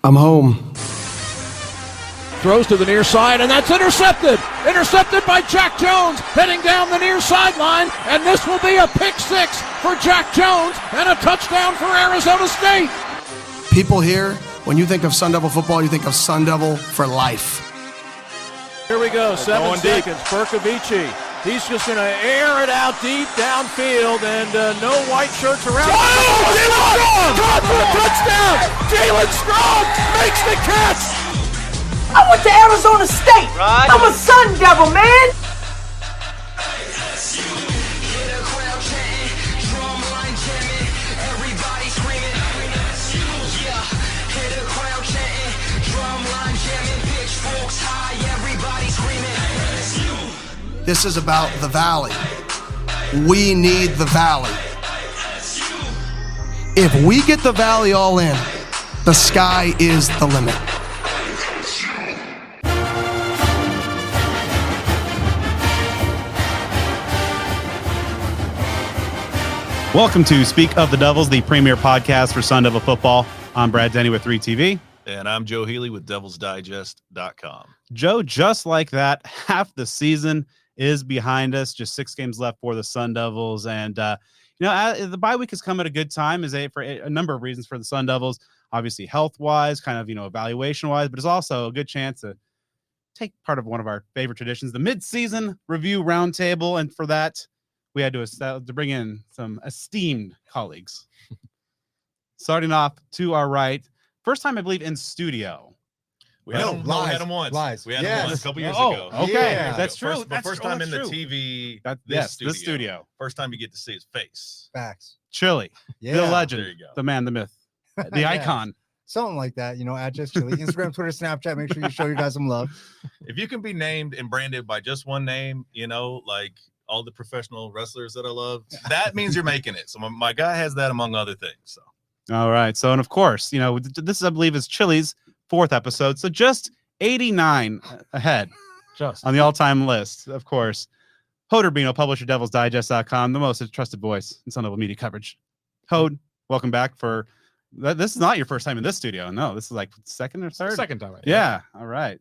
I'm home. Throws to the near side, and that's intercepted. Intercepted by Jack Jones, heading down the near sideline, and this will be a pick six for Jack Jones and a touchdown for Arizona State. People here, when you think of Sun Devil football, you think of Sun Devil for life. Here we go, 7 seconds. Berkovici. He's just going to air it out deep downfield, and no white shirts around. Oh, Jalen Strong! Caught for a touchdown! Jalen Strong makes the catch! I went to Arizona State. Right. I'm a Sun Devil, man. This is about the Valley. We need the Valley. If we get the Valley all in, the sky is the limit. Welcome to Speak of the Devils, the premier podcast for Sun Devil football. I'm Brad Denny with 3TV. And I'm Joe Healy with DevilsDigest.com. Joe, just like that, half the season is behind us. Just 6 games left for the Sun Devils. And, the bye week has come at a good time for a number of reasons for the Sun Devils. Obviously, health-wise, kind of, evaluation-wise, but it's also a good chance to take part of one of our favorite traditions, the Midseason Review Roundtable. And for that, we had to bring in some esteemed colleagues. Starting off to our right, first time, I believe, in studio. We had him once. Lies. We had him once a couple years ago. ago. Okay, yeah. that's true. First time in the TV. This studio. studio. First time you get to see his face. Facts. Chilly, Yeah. the legend, There you go. the man, the myth, the Yeah. icon. Something like that, at Just Chili. Instagram, Twitter, Snapchat. Make sure you show you guys some love. If you can be named and branded by just one name, like all the professional wrestlers that I love, that means you're making it. So my guy has that among other things. So. All right. So, and of course, this, I believe, is Chili's 4th episode. So just 89 ahead Just on the all-time list, of course. Hod Rabino, publisher, DevilsDigest.com, the most trusted voice in Sun Devil media coverage. Hod, welcome back for this is not your first time in this studio. No, this is like second or third? second time. Yeah. All right.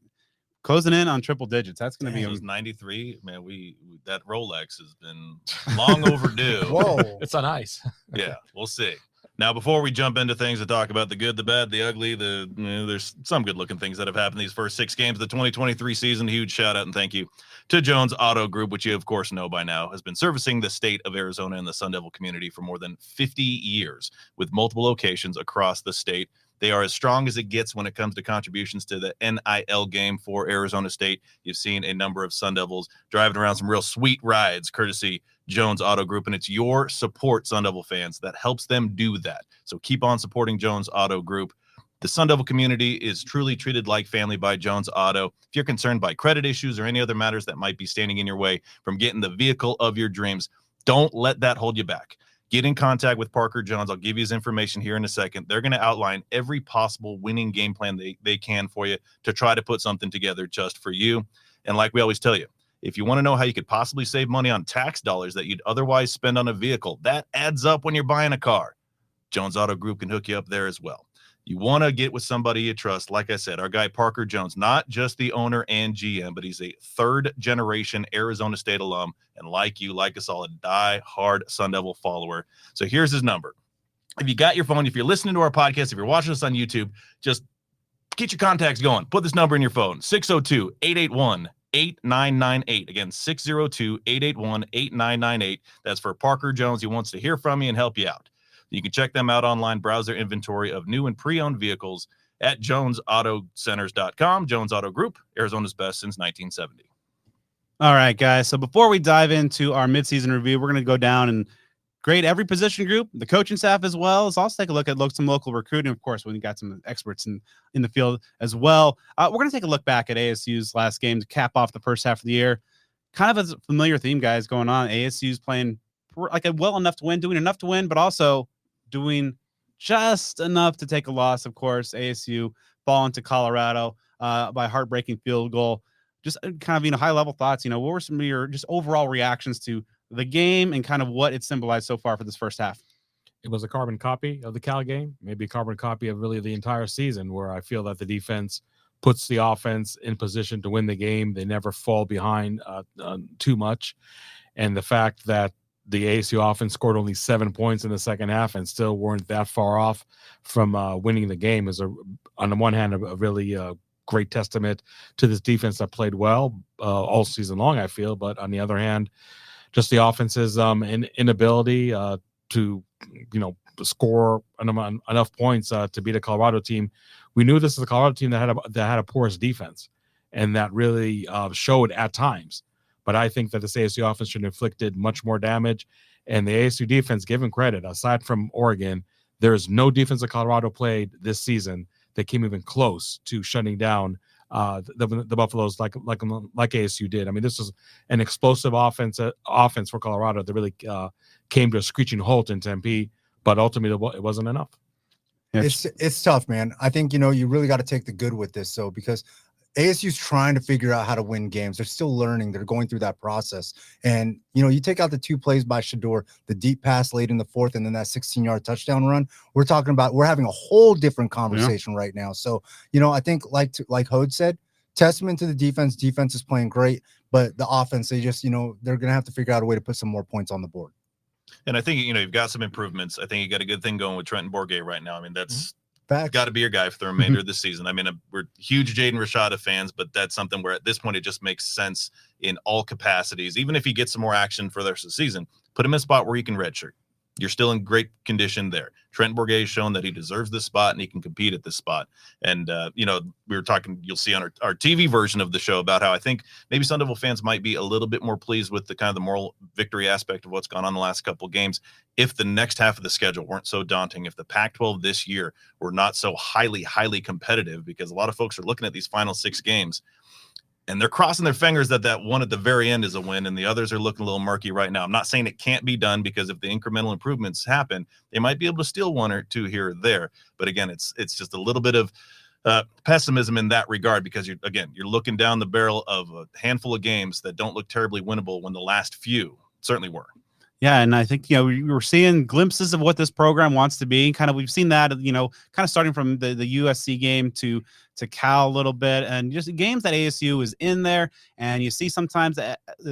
Closing in on triple digits. That's going to be It was 93. Man, we that Rolex has been long overdue. Whoa. It's on ice. Yeah, we'll see. Now, before we jump into things to talk about the good, the bad, the ugly, there's some good-looking things that have happened these first 6 games of the 2023 season. Huge shout-out and thank you to Jones Auto Group, which you, of course, know by now, has been servicing the state of Arizona and the Sun Devil community for more than 50 years with multiple locations across the state. They are as strong as it gets when it comes to contributions to the NIL game for Arizona State. You've seen a number of Sun Devils driving around some real sweet rides, courtesy Jones Auto Group, and it's your support, Sun Devil fans, that helps them do that. So keep on supporting Jones Auto Group. The Sun Devil community is truly treated like family by Jones Auto. If you're concerned by credit issues or any other matters that might be standing in your way from getting the vehicle of your dreams, don't let that hold you back. Get in contact with Parker Jones. I'll give you his information here in a second. They're going to outline every possible winning game plan they can for you to try to put something together just for you. And like we always tell you, if you want to know how you could possibly save money on tax dollars that you'd otherwise spend on a vehicle, that adds up when you're buying a car. Jones Auto Group can hook you up there as well. You want to get with somebody you trust. Like I said, our guy Parker Jones, not just the owner and GM, but he's a 3rd-generation Arizona State alum, and like us all, a die-hard Sun Devil follower. So here's his number. If you got your phone, if you're listening to our podcast, if you're watching us on YouTube, just get your contacts going. Put this number in your phone, 602-881-8998. Again, 602-881-8998. That's for Parker Jones. He wants to hear from you and help you out. You can check them out online, browse their inventory of new and pre-owned vehicles at jonesautocenters.com. Jones Auto Group, Arizona's best since 1970. All right, guys. So before we dive into our midseason review, we're going to go down and grade every position group, the coaching staff as well. Let's also take a look at some local recruiting. Of course, we got some experts in the field as well. We're going to take a look back at ASU's last game to cap off the first half of the year. Kind of a familiar theme, guys, going on. ASU's playing like a well enough to win, doing enough to win, but also doing just enough to take a loss. Of course, ASU falling to Colorado by a heartbreaking field goal. Just kind of, high level thoughts, what were some of your just overall reactions to the game and kind of what it symbolized so far for this first half? it was a carbon copy of the Cal game, maybe a carbon copy of really the entire season, where I feel that the defense puts the offense in position to win the game. They never fall behind too much. And the fact that the ASU offense scored only 7 points in the second half and still weren't that far off from winning the game is, on the one hand, a really great testament to this defense that played well all season long, I feel. But on the other hand, just the offense's inability to, score enough points to beat a Colorado team. We knew this is a Colorado team that had a porous defense, and that really showed at times. But I think that this ASU offense should have inflicted much more damage. And the ASU defense, given credit, aside from Oregon, there is no defense that Colorado played this season that came even close to shutting down the Buffaloes like ASU did. I mean, this was an explosive offense for Colorado that really came to a screeching halt in Tempe, but ultimately it wasn't enough. It's tough, man. I think, you really got to take the good with this. So, because ASU's trying to figure out how to win games. They're still learning. They're going through that process. And, you take out the 2 plays by Shador, the deep pass late in the fourth, and then that 16-yard touchdown run. We're having a whole different conversation right now. So, I think like Hod said, testament to the defense. Defense is playing great, but the offense, they just, they're going to have to figure out a way to put some more points on the board. And I think, you've got some improvements. I think you got a good thing going with Trenton Bourguet right now. I mean, that's got to be your guy for the remainder of the season. I mean, we're huge Jaden Rashada fans, but that's something where at this point it just makes sense in all capacities. Even if he gets some more action for the rest of the season, put him in a spot where he can redshirt. You're still in great condition there. Trent Bourguet has shown that he deserves this spot and he can compete at this spot. And, we were talking, you'll see on our TV version of the show about how I think maybe Sun Devil fans might be a little bit more pleased with the kind of the moral victory aspect of what's gone on the last couple of games. If the next half of the schedule weren't so daunting, if the Pac-12 this year were not so highly competitive, because a lot of folks are looking at these final 6 games and they're crossing their fingers that one at the very end is a win, and the others are looking a little murky right now. I'm not saying it can't be done, because if the incremental improvements happen, they might be able to steal 1 or 2 here or there. But again, it's just a little bit of pessimism in that regard, because you're looking down the barrel of a handful of games that don't look terribly winnable when the last few certainly were. Yeah, and I think we were seeing glimpses of what this program wants to be. Kind of, we've seen that kind of starting from the USC game to Cal a little bit, and just games that ASU is in there. And you see sometimes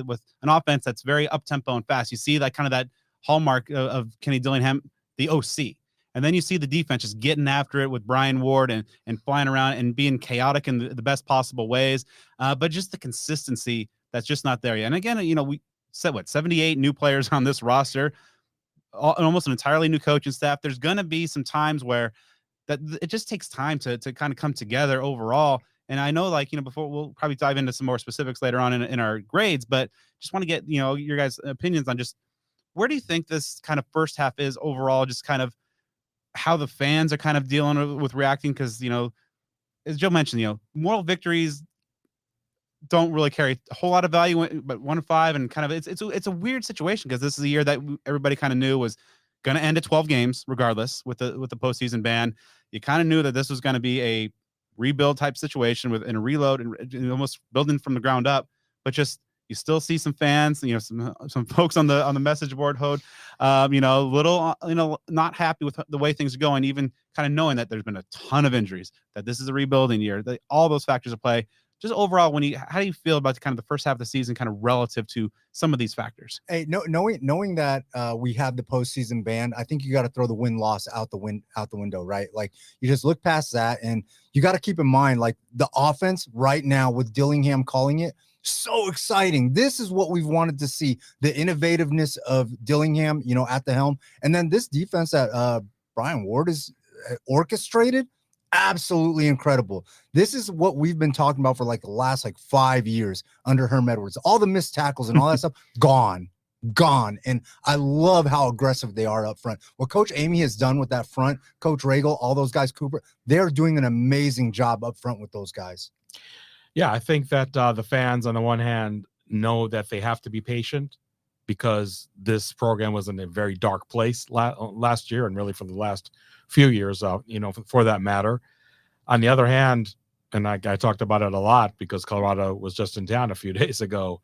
with an offense that's very up tempo and fast, you see that kind of that hallmark of Kenny Dillingham, the OC. And then you see the defense just getting after it with Brian Ward and flying around and being chaotic in the best possible ways. But just the consistency that's just not there yet. And again, we said 78 new players on this roster, almost an entirely new coaching staff. There's going to be some times where that it just takes time to kind of come together overall. And I know, before we'll probably dive into some more specifics later on in our grades, but just want to get, your guys' opinions on just where do you think this kind of first half is overall, just kind of how the fans are kind of dealing with reacting. Cause as Joe mentioned, moral victories don't really carry a whole lot of value, but 1-5, and kind of it's a weird situation, because this is a year that everybody kind of knew was going to end at 12 games regardless with the postseason ban. You kind of knew that this was going to be a rebuild type situation and a reload and almost building from the ground up. But just you still see some fans, some folks on the message board, Hod, little not happy with the way things are going, even kind of knowing that there's been a ton of injuries, that this is a rebuilding year, that all those factors at play. Just overall, how do you feel about kind of the first half of the season, kind of relative to some of these factors? Hey, knowing that we have the postseason ban, I think you got to throw the win-loss out the window, right? Like, you just look past that, and you got to keep in mind, like, the offense right now with Dillingham calling it, so exciting. This is what we've wanted to see, the innovativeness of Dillingham, at the helm, and then this defense that Brian Ward is orchestrated. Absolutely incredible. This is what we've been talking about for the last 5 years under Herm Edwards. All the missed tackles and all that stuff gone. And I love how aggressive they are up front. What Coach Amy has done with that front, Coach Regal, all those guys, Cooper, they're doing an amazing job up front with those guys. Yeah, I think that the fans on the one hand know that they have to be patient, because this program was in a very dark place last year, and really for the last few years, for that matter. On the other hand, and I talked about it a lot because Colorado was just in town a few days ago,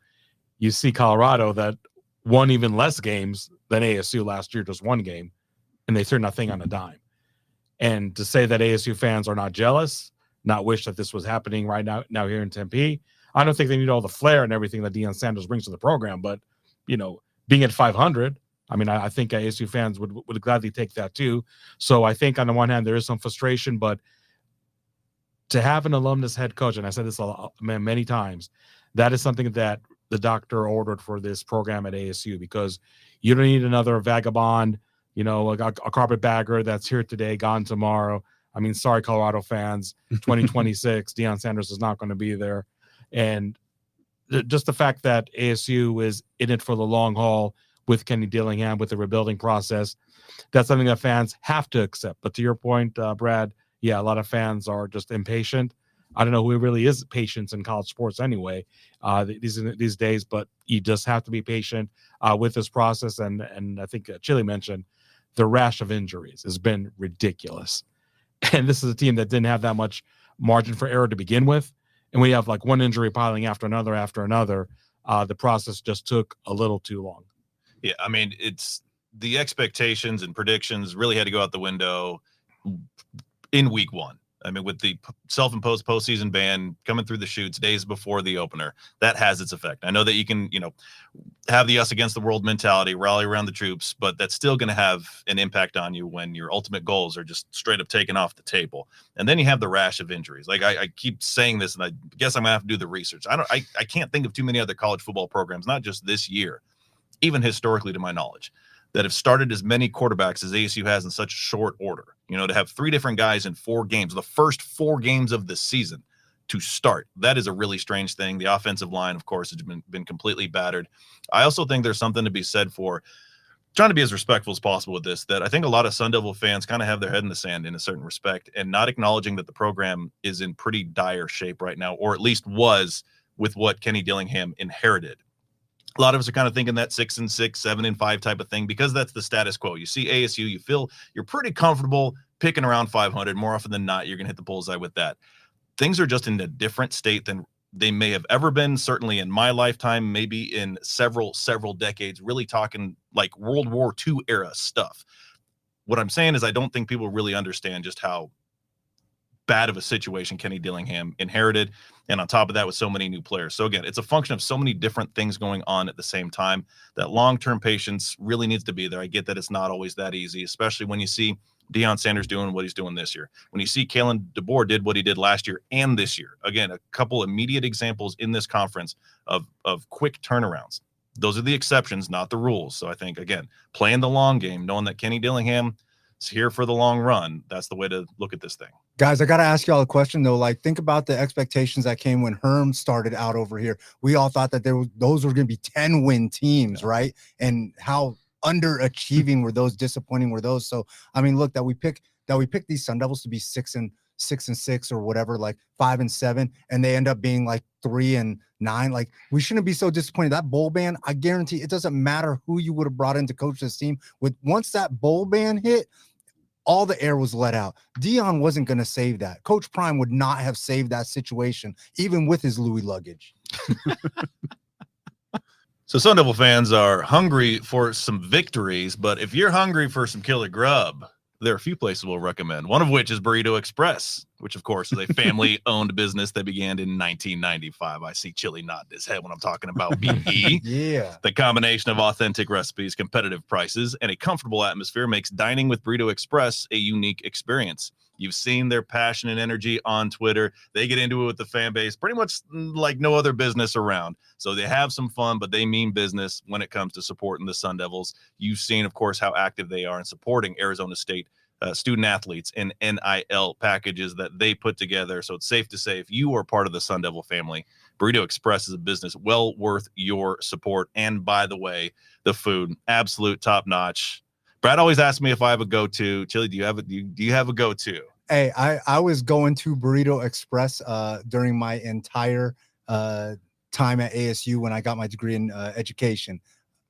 you see Colorado that won even less games than ASU last year, just 1 game, and they turn that thing on a dime. And to say that ASU fans are not jealous, not wish that this was happening right now here in Tempe, I don't think they need all the flair and everything that Deion Sanders brings to the program. But, being at 500, I mean, I think ASU fans would gladly take that too. So I think on the one hand, there is some frustration, but to have an alumnus head coach, and I said this many times, that is something that the doctor ordered for this program at ASU, because you don't need another vagabond, a carpetbagger that's here today, gone tomorrow. I mean, sorry, Colorado fans, 2026, Deion Sanders is not going to be there. And just the fact that ASU is in it for the long haul with Kenny Dillingham, with the rebuilding process, that's something that fans have to accept. But to your point, Brad, yeah, a lot of fans are just impatient. I don't know who really is patient in college sports anyway these days, but you just have to be patient with this process. And I think Chilly mentioned the rash of injuries has been ridiculous. And this is a team that didn't have that much margin for error to begin with. And we have like one injury piling after another. The process just took a little too long. Yeah, I mean, it's the expectations and predictions really had to go out the window in week one. I mean, with the self-imposed postseason ban coming through the chutes days before the opener, that has its effect. I know that you can, have the us against the world mentality, rally around the troops, but that's still going to have an impact on you when your ultimate goals are just straight up taken off the table. And then you have the rash of injuries. Like I keep saying this, and I guess I'm gonna have to do the research. I can't think of too many other college football programs, not just this year, even historically to my knowledge, that have started as many quarterbacks as ASU has in such short order. To have 3 different guys in 4 games, the first 4 games of the season to start. That is a really strange thing. The offensive line, of course, has been completely battered. I also think there's something to be said for trying to be as respectful as possible with this, that I think a lot of Sun Devil fans kind of have their head in the sand in a certain respect and not acknowledging that the program is in pretty dire shape right now, or at least was with what Kenny Dillingham inherited. A lot of us are kind of thinking that 6-6, 7-5 type of thing, because that's the status quo. You see ASU, you feel you're pretty comfortable picking around 500. More often than not, you're going to hit the bullseye with that. Things are just in a different state than they may have ever been, certainly in my lifetime, maybe in several decades, really talking like World War II era stuff. What I'm saying is I don't think people really understand just how bad of a situation Kenny Dillingham inherited, and on top of that with so many new players. So again, it's a function of so many different things going on at the same time that long-term patience really needs to be there. I get that it's not always that easy, especially when you see Deion Sanders doing what he's doing this year. When you see Kalen DeBoer did what he did last year and this year. Again, a couple immediate examples in this conference of quick turnarounds. Those are the exceptions, not the rules. So I think, again, playing the long game, knowing that Kenny Dillingham is here for the long run, that's the way to look at this thing. Guys, I got to ask y'all a question, though. Like, think about the expectations that came when Herm started out over here. We all thought that those were going to be 10-win teams, right? And how underachieving were those, disappointing were those. So, I mean, look, that we picked these Sun Devils to be 6-6 or whatever, like 5-7, and they end up being like 3-9. Like, we shouldn't be so disappointed. That bowl ban, I guarantee it doesn't matter who you would have brought in to coach this team. Once that bowl ban hit, all the air was let out. Deion wasn't going to save that. Coach Prime would not have saved that situation, even with his Louis luggage. So Sun Devil fans are hungry for some victories, but if you're hungry for some killer grub, there are a few places we'll recommend, one of which is Burrito Express, which, of course, is a family-owned business that began in 1995. I see Chilly nodding his head when I'm talking about BE. Yeah. The combination of authentic recipes, competitive prices, and a comfortable atmosphere makes dining with Burrito Express a unique experience. You've seen their passion and energy on Twitter. They get into it with the fan base pretty much like no other business around. So they have some fun, but they mean business when it comes to supporting the Sun Devils. You've seen, of course, how active they are in supporting Arizona State student athletes and NIL packages that they put together. So it's safe to say if you are part of the Sun Devil family, Burrito Express is a business well worth your support. And by the way, the food, absolute top notch. Brad always asks me if I have a go-to. Chilly, do you have a go-to? Hey, I was going to Burrito Express during my entire time at ASU when I got my degree in education.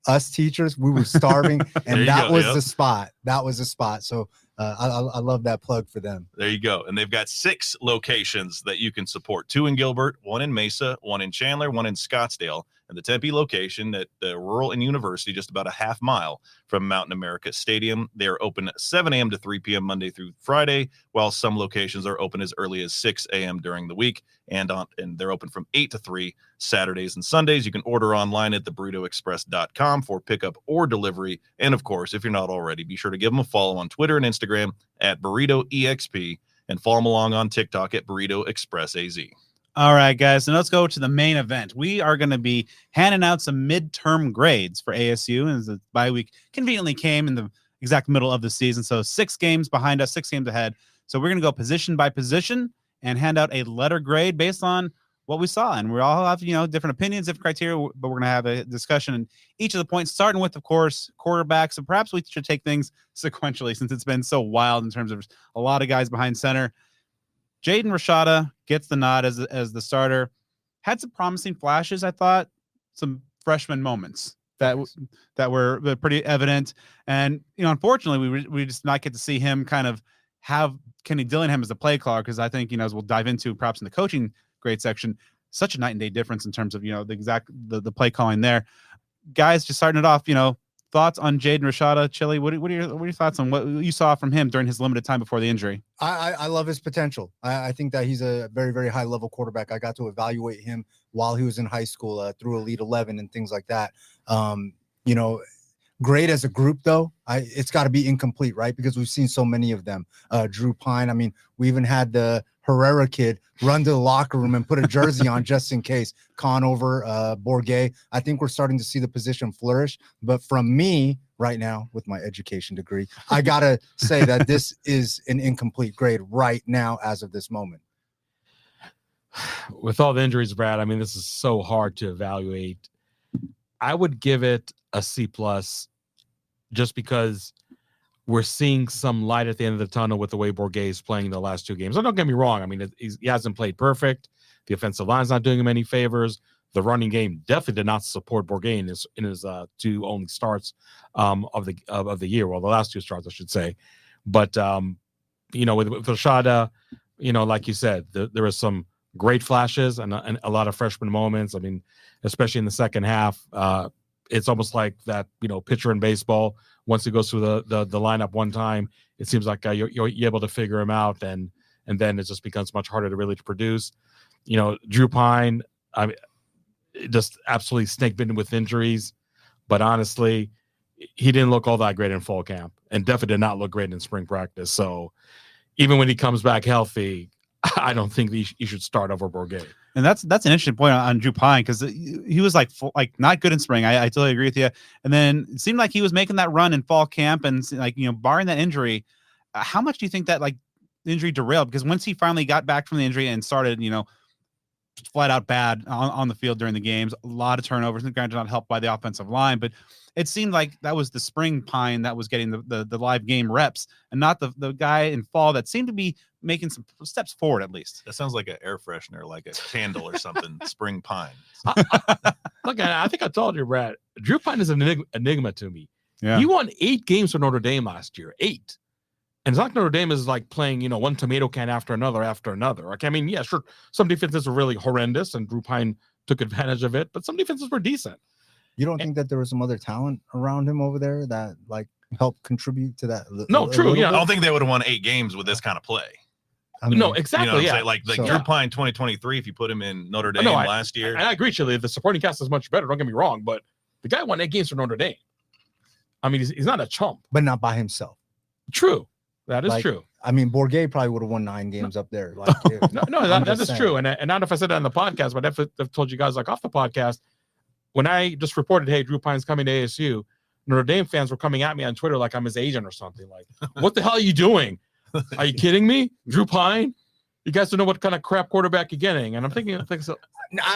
Us teachers, we were starving, and that was the spot. That was the spot. So I love that plug for them. There you go. And they've got 6 locations that you can support. 2 in Gilbert, 1 in Mesa, 1 in Chandler, 1 in Scottsdale. and the Tempe location at Rural and University, just about a half mile from Mountain America Stadium. They are open at 7 a.m. to 3 p.m. Monday through Friday, while some locations are open as early as 6 a.m. during the week, and they're open from 8 to 3 Saturdays and Sundays. You can order online at theburritoexpress.com for pickup or delivery. And of course, if you're not already, be sure to give them a follow on Twitter and Instagram at BurritoEXP, and follow them along on TikTok at BurritoExpressAZ. All right, guys. So let's go to the main event. We are going to be handing out some midterm grades for ASU, and the bye week conveniently came in the exact middle of the season. So 6 games behind us, 6 games ahead. So we're going to go position by position and hand out a letter grade based on what we saw. And we all have, different opinions, different criteria, but we're going to have a discussion in each of the points, starting with, of course, quarterback. So perhaps we should take things sequentially since it's been so wild in terms of a lot of guys behind center. Jaden Rashada gets the nod as the starter. Had some promising flashes, I thought, some freshman moments that were pretty evident. And unfortunately, we just not get to see him kind of have Kenny Dillingham as the play caller, because I think as we'll dive into perhaps in the coaching grade section, such a night and day difference in terms of the play calling there. Guys, just starting it off, thoughts on Jaden Rashada. Chilly, what are your thoughts on what you saw from him during his limited time before the injury? I love his potential. I think that he's a very, very high level quarterback. I got to evaluate him while he was in high school through Elite 11 and things like that. Great as a group, though. It's got to be incomplete, right? Because we've seen so many of them. Drew Pine. I mean, we even had the Herrera kid run to the locker room and put a jersey on just in case. Conover, Bourget. I think we're starting to see the position flourish. But from me right now, with my education degree, I got to say that this is an incomplete grade right now as of this moment. With all the injuries, Brad, I mean, this is so hard to evaluate. I would give it a C+, just because we're seeing some light at the end of the tunnel with the way Bourget is playing the last 2 games. So don't get me wrong. I mean, he hasn't played perfect. The offensive line's not doing him any favors. The running game definitely did not support Bourget in his 2 only starts of the year. Well, the last 2 starts, I should say. But with Rashada, like you said, there was some great flashes and a lot of freshman moments. I mean, especially in the second half, it's almost like that, pitcher in baseball. Once he goes through the lineup one time, it seems like you're able to figure him out, and then it just becomes much harder to produce. Drew Pine, I mean, just absolutely snake bitten with injuries, but honestly, he didn't look all that great in fall camp, and definitely did not look great in spring practice. So even when he comes back healthy, I don't think he should start over Bourget. And that's an interesting point on Drew Pine, because he was like not good in spring. I totally agree with you. And then it seemed like he was making that run in fall camp, and barring that injury, how much do you think that injury derailed? Because once he finally got back from the injury and started, flat out bad on the field during the games, a lot of turnovers, and granted not helped by the offensive line, but it seemed like that was the spring Pine that was getting the live game reps, and not the guy in fall that seemed to be making some steps forward, at least. That sounds like an air freshener, like a candle or something. Spring Pine. Look, I think I told you, Brad, Drew Pine is an enigma to me. Yeah. He won 8 games for Notre Dame last year. 8. And it's not like Notre Dame is like playing, one tomato can after another. Like, I mean, yeah, sure, some defenses were really horrendous, and Drew Pine took advantage of it, but some defenses were decent. You don't think that there was some other talent around him over there that helped contribute to that? No, true. Yeah, I don't think they would have won 8 games with this kind of play. I mean, no, exactly. Yeah, like Drew Pine 2023. If you put him in Notre Dame last year, and I agree, Chilly. The supporting cast is much better. Don't get me wrong, but the guy won 8 games for Notre Dame. I mean, he's not a chump, but not by himself. True, that is true. I mean, Bourget probably would have won 9 games up there. That is true. And I don't know if I said that on the podcast, but I've told you guys off the podcast. When I just reported, hey, Drew Pine's coming to ASU, Notre Dame fans were coming at me on Twitter like I'm his agent or something. Like, what the hell are you doing? Are you kidding me? Drew Pine? You guys don't know what kind of crap quarterback you're getting. And I'm thinking so.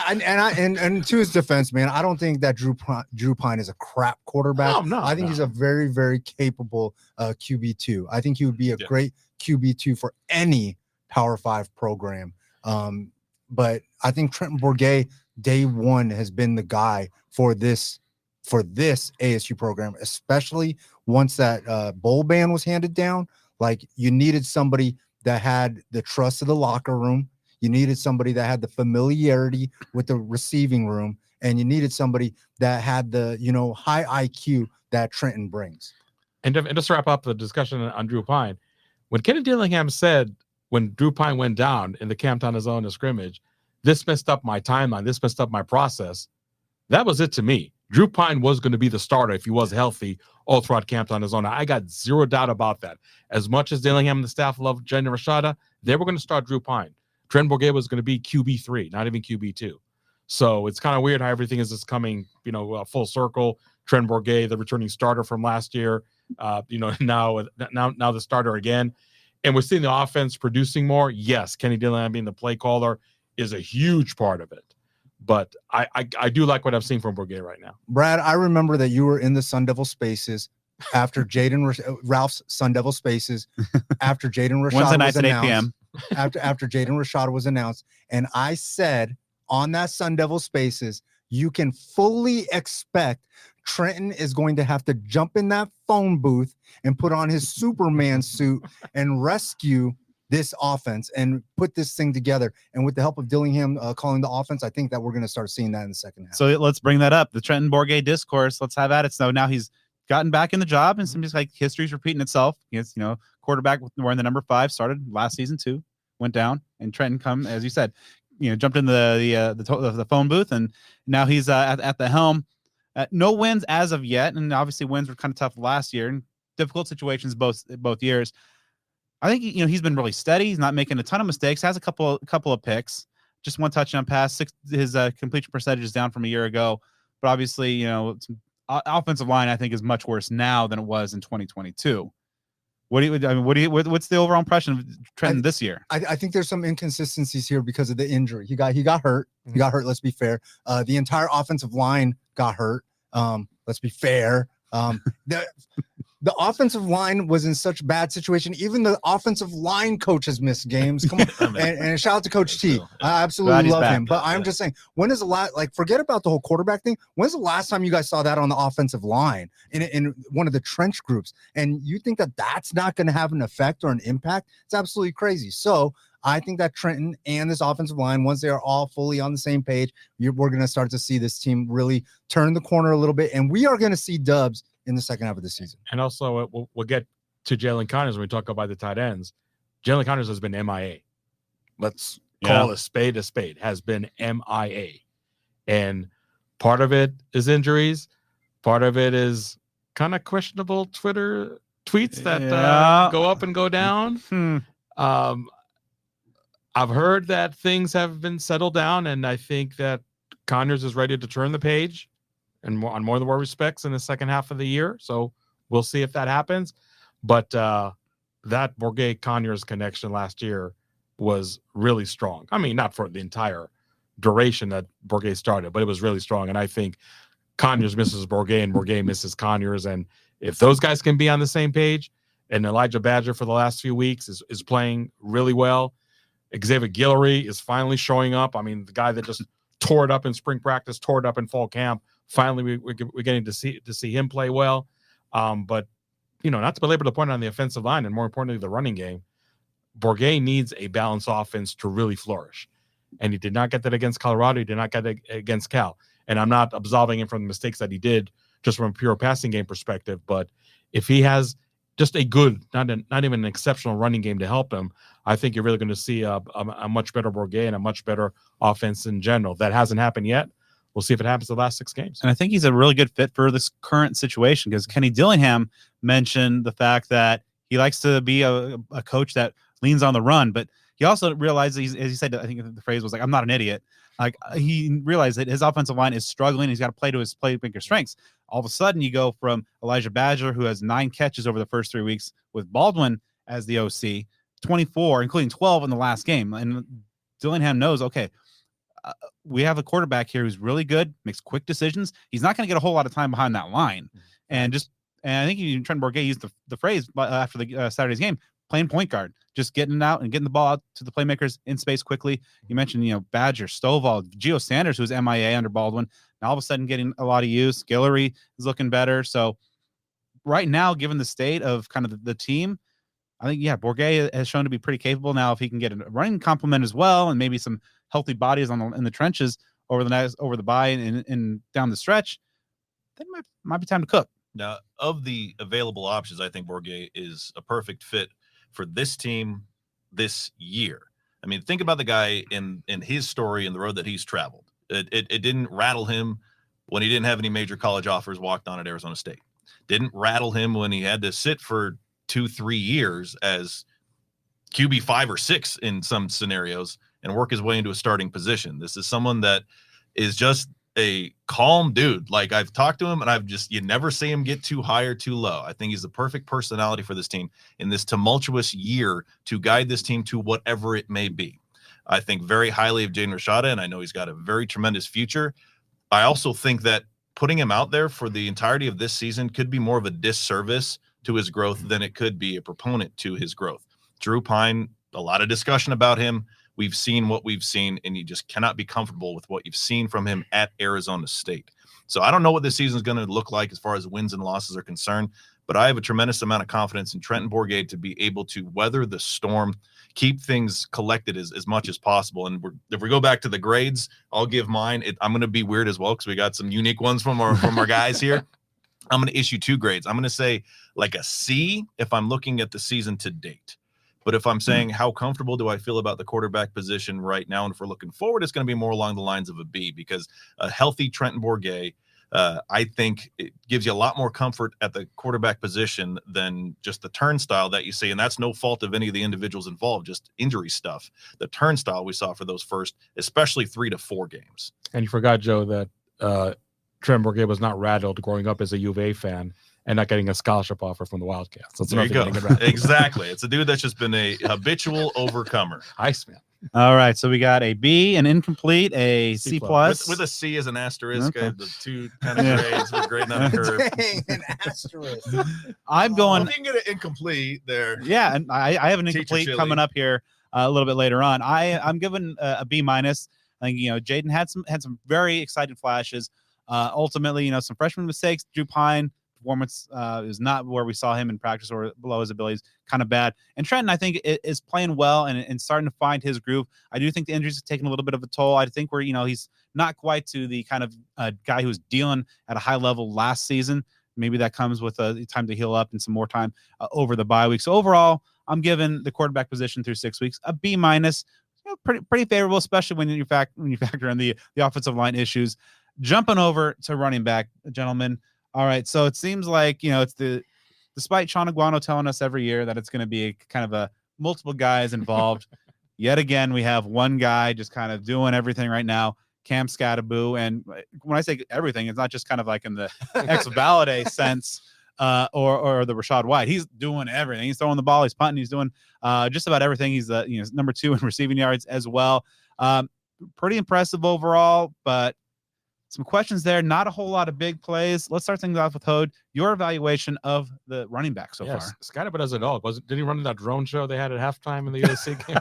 And to his defense, man, I don't think that Drew Pine is a crap quarterback. No, I think he's a very, very capable QB2. I think he would be a great QB2 for any Power 5 program. But I think Trenton Bourget, day one, has been the guy for this ASU program, especially once that bowl ban was handed down. Like, you needed somebody that had the trust of the locker room. You needed somebody that had the familiarity with the receiving room, and you needed somebody that had the, high IQ that Trenton brings. And just to wrap up the discussion on Drew Pine, when Kenny Dillingham said when Drew Pine went down in the Camptown zone of scrimmage, this messed up my timeline, this messed up my process, that was it to me. Drew Pine was going to be the starter if he was healthy all throughout Camptown, Arizona. I got zero doubt about that. As much as Dillingham and the staff loved Jen and Rashada, they were going to start Drew Pine. Trent Bourget was going to be QB3, not even QB2. So it's kind of weird how everything is just coming, full circle. Trent Bourget, the returning starter from last year, now the starter again. And we're seeing the offense producing more. Yes, Kenny Dillingham being the play caller is a huge part of it. But I do like what I've seen from Bourget right now. Brad, I remember that you were in the Sun Devil Spaces after Ralph's Sun Devil Spaces after Jaden Rashada Wednesday was nights at 8 announced. p.m. After Jaden Rashada was announced, and I said on that Sun Devil Spaces, you can fully expect Trenton is going to have to jump in that phone booth and put on his Superman suit and rescue this offense and put this thing together. And with the help of Dillingham calling the offense, I think that we're going to start seeing that in the second half. So let's bring that up. The Trenton Bourget discourse. Let's have at it. So now he's gotten back in the job, and seems like history's repeating itself. He's, quarterback wearing the number 5, started last season too, went down, and Trenton come, as you said, jumped in the phone booth, and now he's at the helm. No wins as of yet, and obviously wins were kind of tough last year, and difficult situations both years. I think he's been really steady. He's not making a ton of mistakes. Has a couple of picks, just one touchdown pass. His completion percentage is down from a year ago, but obviously offensive line I think is much worse now than it was in 2022. What's the overall impression of Trenton this year? I think there's some inconsistencies here because of the injury. He got hurt. He got hurt. Let's be fair. The entire offensive line got hurt. Let's be fair. The offensive line was in such bad situation. Even the offensive line coach has missed games. Come on. and shout out to Coach T. I absolutely love him. But I'm just saying, when is the last, forget about the whole quarterback thing. When's the last time you guys saw that on the offensive line in one of the trench groups? And you think that that's not going to have an effect or an impact? It's absolutely crazy. So I think that Trenton and this offensive line, once they are all fully on the same page, we're going to start to see this team really turn the corner a little bit. And we are going to see dubs in the second half of the season. And also, we'll get to Jalen Connors when we talk about the tight ends. Jalen Connors has been MIA. Let's call a spade, has been MIA. And part of it is injuries. Part of it is kind of questionable Twitter tweets that go up and go down. I've heard that things have been settled down, and I think that Connors is ready to turn the page and on more than more respects in the second half of the year. So we'll see if that happens. But that Bourget-Conyers connection last year was really strong. I mean, not for the entire duration that Bourget started, but it was really strong. And I think Conyers misses Bourget and Bourget misses Conyers. And if those guys can be on the same page, and Elijah Badger for the last few weeks is playing really well, Xavier Guillory is finally showing up. I mean, the guy that just tore it up in spring practice, tore it up in fall camp. Finally, we're getting to see him play well. But, not to belabor the point on the offensive line and more importantly, the running game, Bourget needs a balanced offense to really flourish. And he did not get that against Colorado. He did not get it against Cal. And I'm not absolving him from the mistakes that he did just from a pure passing game perspective. But if he has just a good, not even an exceptional running game to help him, I think you're really going to see a much better Bourget and a much better offense in general. That hasn't happened yet. We'll see if it happens the last 6 games. And I think he's a really good fit for this current situation because Kenny Dillingham mentioned the fact that he likes to be a coach that leans on the run, but he also realizes, as he said, I think the phrase was I'm not an idiot. He realized that his offensive line is struggling. He's got to play to his playmaker strengths. All of a sudden, you go from Elijah Badger, who has 9 catches over the first 3 weeks, with Baldwin as the OC, 24, including 12 in the last game. And Dillingham knows, okay, we have a quarterback here who's really good, makes quick decisions. He's not going to get a whole lot of time behind that line. And I think Trent Bourget used the phrase after the Saturday's game, playing point guard, just getting out and getting the ball out to the playmakers in space quickly. You mentioned, Badger, Stovall, Gio Sanders, who's MIA under Baldwin, now all of a sudden getting a lot of use. Guillory is looking better. So right now, given the state of kind of the team, I think, Bourget has shown to be pretty capable. Now, if he can get a running complement as well and maybe some healthy bodies in the trenches, over the bye and down the stretch, then might be time to cook. Now, of the available options, I think Bourguet is a perfect fit for this team this year. I mean, think about the guy in his story and the road that he's traveled. It didn't rattle him when he didn't have any major college offers walked on at Arizona State. Didn't rattle him when he had to sit for 2-3 years as QB 5 or 6 in some scenarios and work his way into a starting position. This is someone that is just a calm dude. Like, I've talked to him and you never see him get too high or too low. I think he's the perfect personality for this team in this tumultuous year to guide this team to whatever it may be. I think very highly of Jaden Rashada, and I know he's got a very tremendous future. I also think that putting him out there for the entirety of this season could be more of a disservice to his growth than it could be a proponent to his growth. Drew Pine, a lot of discussion about him. We've seen what we've seen, and you just cannot be comfortable with what you've seen from him at Arizona State. So I don't know what this season is going to look like as far as wins and losses are concerned, but I have a tremendous amount of confidence in Trenton Bourguet to be able to weather the storm, keep things collected as much as possible. And if we go back to the grades, I'll give mine. I'm going to be weird as well because we got some unique ones from our guys here. I'm going to issue 2 grades. I'm going to say like a C if I'm looking at the season to date. But if I'm saying how comfortable do I feel about the quarterback position right now, and if we're looking forward, it's going to be more along the lines of a B, because a healthy Trenton Bourguet, I think it gives you a lot more comfort at the quarterback position than just the turnstile that you see. And that's no fault of any of the individuals involved, just injury stuff. The turnstile we saw for those first, especially 3 to 4 games. And you forgot, Joe, that Trenton Bourguet was not rattled growing up as a U of A fan and not getting a scholarship offer from the Wildcats. That's there you go. Exactly. It's a dude that's just been a habitual overcomer. Iceman. All right, so we got a B, an incomplete, a C plus with a C as an asterisk. Okay. The 2 kind of grades with grading on the curve. Dang, an asterisk. I'm going. If you can get it incomplete there. Yeah, and I have an Teacher incomplete Chilly. coming up here a little bit later on. I'm giving a B minus. I think Jaden had some very exciting flashes. Ultimately, some freshman mistakes. Drew Pine performance is not where we saw him in practice or below his abilities, kind of bad. And Trenton, I think, is playing well and starting to find his groove. I do think the injuries have taken a little bit of a toll. I think he's not quite to the kind of guy who was dealing at a high level last season. Maybe that comes with time to heal up and some more time over the bye week. So overall, I'm giving the quarterback position through 6 weeks a B minus. Pretty favorable, especially when you factor in the offensive line issues. Jumping over to running back, gentlemen. All right, so it seems like it's despite Sean Aguano telling us every year that it's going to be kind of a multiple guys involved. Yet again, we have one guy just kind of doing everything right now, Cam Scattaboo. And when I say everything, it's not just kind of like in the ex-Valade sense or the Rashad White. He's doing everything. He's throwing the ball. He's punting. He's doing just about everything. He's number 2 in receiving yards as well. Pretty impressive overall, but some questions there. Not a whole lot of big plays. Let's start things off with Hod. Your evaluation of the running back so far. Scatterbutt as a dog. Did he run that drone show they had at halftime in the USC game?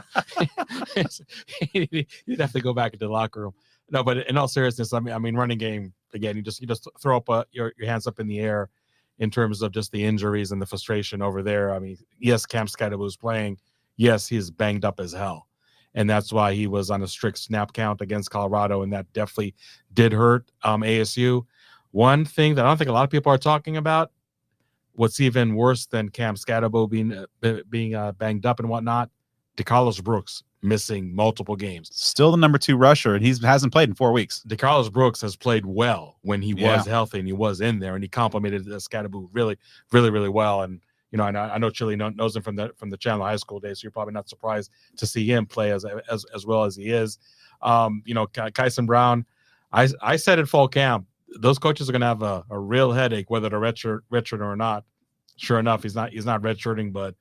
He'd have to go back into the locker room. No, but in all seriousness, I mean, running game again. You just throw up your hands up in the air in terms of just the injuries and the frustration over there. I mean, yes, Cam Scatterbutt is playing. Yes, he's banged up as hell. And that's why he was on a strict snap count against Colorado, and that definitely did hurt ASU. One thing that I don't think a lot of people are talking about, what's even worse than Cam Scatterbutt being banged up and whatnot, DeCarlos Brooks missing multiple games. Still the number 2 rusher, and he hasn't played in 4 weeks. DeCarlos Brooks has played well when he was healthy and he was in there, and he complimented Scatterbutt really, really, really well. And I know Chilly knows him from the Chandler High School days, so you're probably not surprised to see him play as well as he is. Kyson Brown, I said in fall camp, those coaches are going to have a real headache whether to redshirt or not. Sure enough, he's not redshirting, but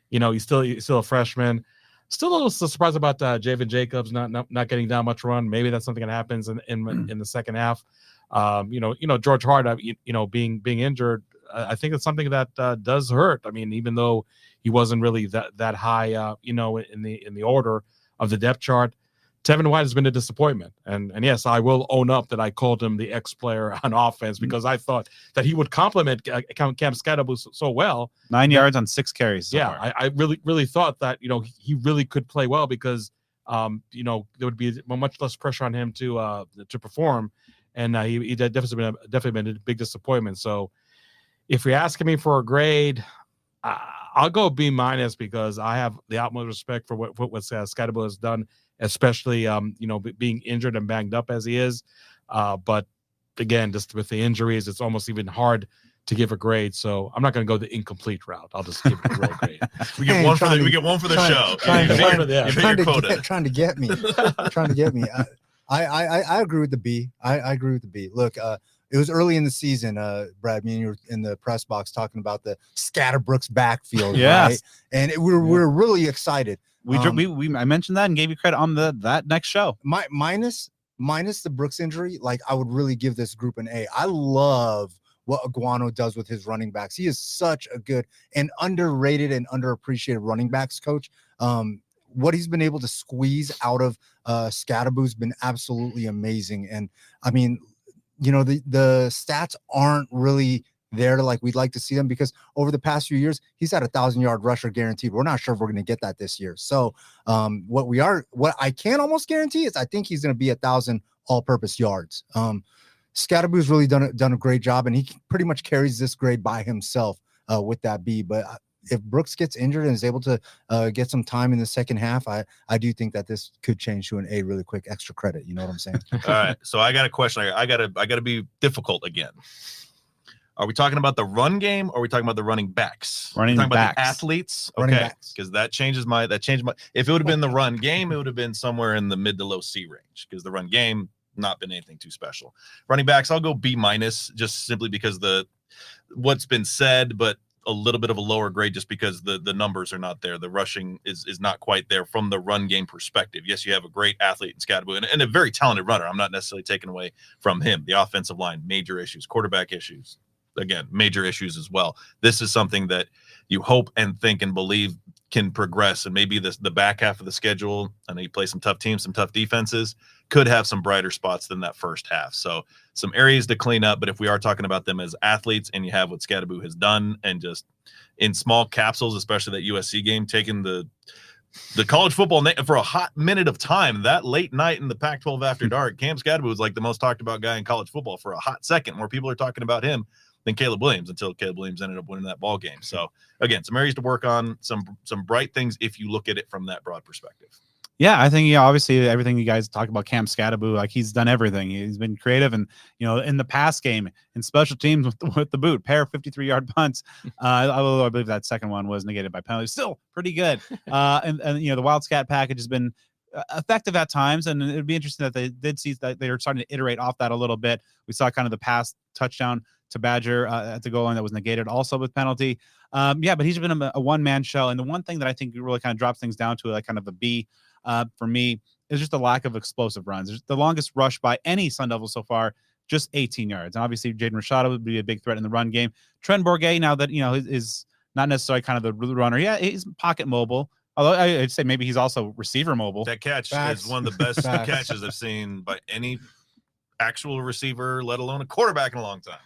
he's still a freshman. Still a little surprised about Javen Jacobs not getting down much run. Maybe that's something that happens in the second half. George Hart, being injured. I think it's something that does hurt. I mean, even though he wasn't really that high, in the order of the depth chart, Tevin White has been a disappointment. And yes, I will own up that I called him the X player on offense because I thought that he would complement Cam Scatterbutt so well. 9 yards on 6 carries. I really, really thought that, he really could play well because there would be much less pressure on him to perform, and he definitely been a big disappointment. So, if you're asking me for a grade, I'll go B- because I have the utmost respect for what Scadabo has done, especially being injured and banged up as he is. But again, just with the injuries, it's almost even hard to give a grade. So I'm not going to go the incomplete route. I'll just give it a real grade. We get one for the show. Trying to get me. I agree with the B. I agree with the B. Look, it was early in the season, Brad. Me and you were in the press box talking about the Scatterbrooks backfield, right? And we were really excited. I mentioned that and gave you credit on that next show. Minus the Brooks injury, like I would really give this group an A. I love what Iguano does with his running backs. He is such a good and underrated and underappreciated running backs coach. What he's been able to squeeze out of Scadaboo's been absolutely amazing. And I mean, the stats aren't really there like we'd like to see them, because over the past few years, he's had 1,000-yard rusher guaranteed. We're not sure if we're going to get that this year. So what I can almost guarantee is I think he's going to be 1,000 all-purpose yards. Scadaboo's really done a great job, and he pretty much carries this grade by himself with that B. But if Brooks gets injured and is able to get some time in the second half, I do think that this could change to an A really quick. Extra credit. You know what I'm saying? All right. So I got a question. I gotta be difficult again. Are we talking about the run game, or are we talking about the running backs? Running talking backs. about the athletes? Running Okay. backs. Because that changed my. If it would have been the run game, it would have been somewhere in the mid to low C range, because the run game not been anything too special. Running backs, I'll go B-, just simply because what's been said, but a little bit of a lower grade just because the numbers are not there. The rushing is not quite there from the run game perspective. Yes, you have a great athlete in Scadaboo and a very talented runner. I'm not necessarily taking away from him. The offensive line, major issues. Quarterback issues, again, major issues as well. This is something that you hope and think and believe can progress, and maybe the back half of the schedule, I know you play some tough teams, some tough defenses, could have some brighter spots than that first half. So some areas to clean up, but if we are talking about them as athletes, and you have what Scadaboo has done, and just in small capsules, especially that USC game, taking the college football for a hot minute of time, that late night in the Pac-12 after dark, Cam Scadaboo was like the most talked about guy in college football for a hot second. More people are talking about him than Caleb Williams, until Caleb Williams ended up winning that ball game. So again, some areas to work on, some bright things if you look at it from that broad perspective. Yeah, I think obviously everything you guys talk about Cam Scadaboo, like he's done everything. He's been creative, and in the pass game, in special teams with the boot, pair of 53-yard punts. Although I believe that second one was negated by penalty, still pretty good. And the Wildcat package has been effective at times, and it'd be interesting that they did see that they were starting to iterate off that a little bit. We saw kind of the pass touchdown to Badger at the goal line that was negated also with penalty. But he's been a one-man show, and the one thing that I think really kind of drops things down to like kind of a B for me is just the lack of explosive runs. The longest rush by any Sun Devil so far, just 18 yards. And obviously Jaden Rashada would be a big threat in the run game. Trent Bourget, now that is not necessarily kind of the runner. Yeah, he's pocket mobile. Although I'd say maybe he's also receiver mobile. That catch is one of the best catches I've seen by any actual receiver, let alone a quarterback, in a long time.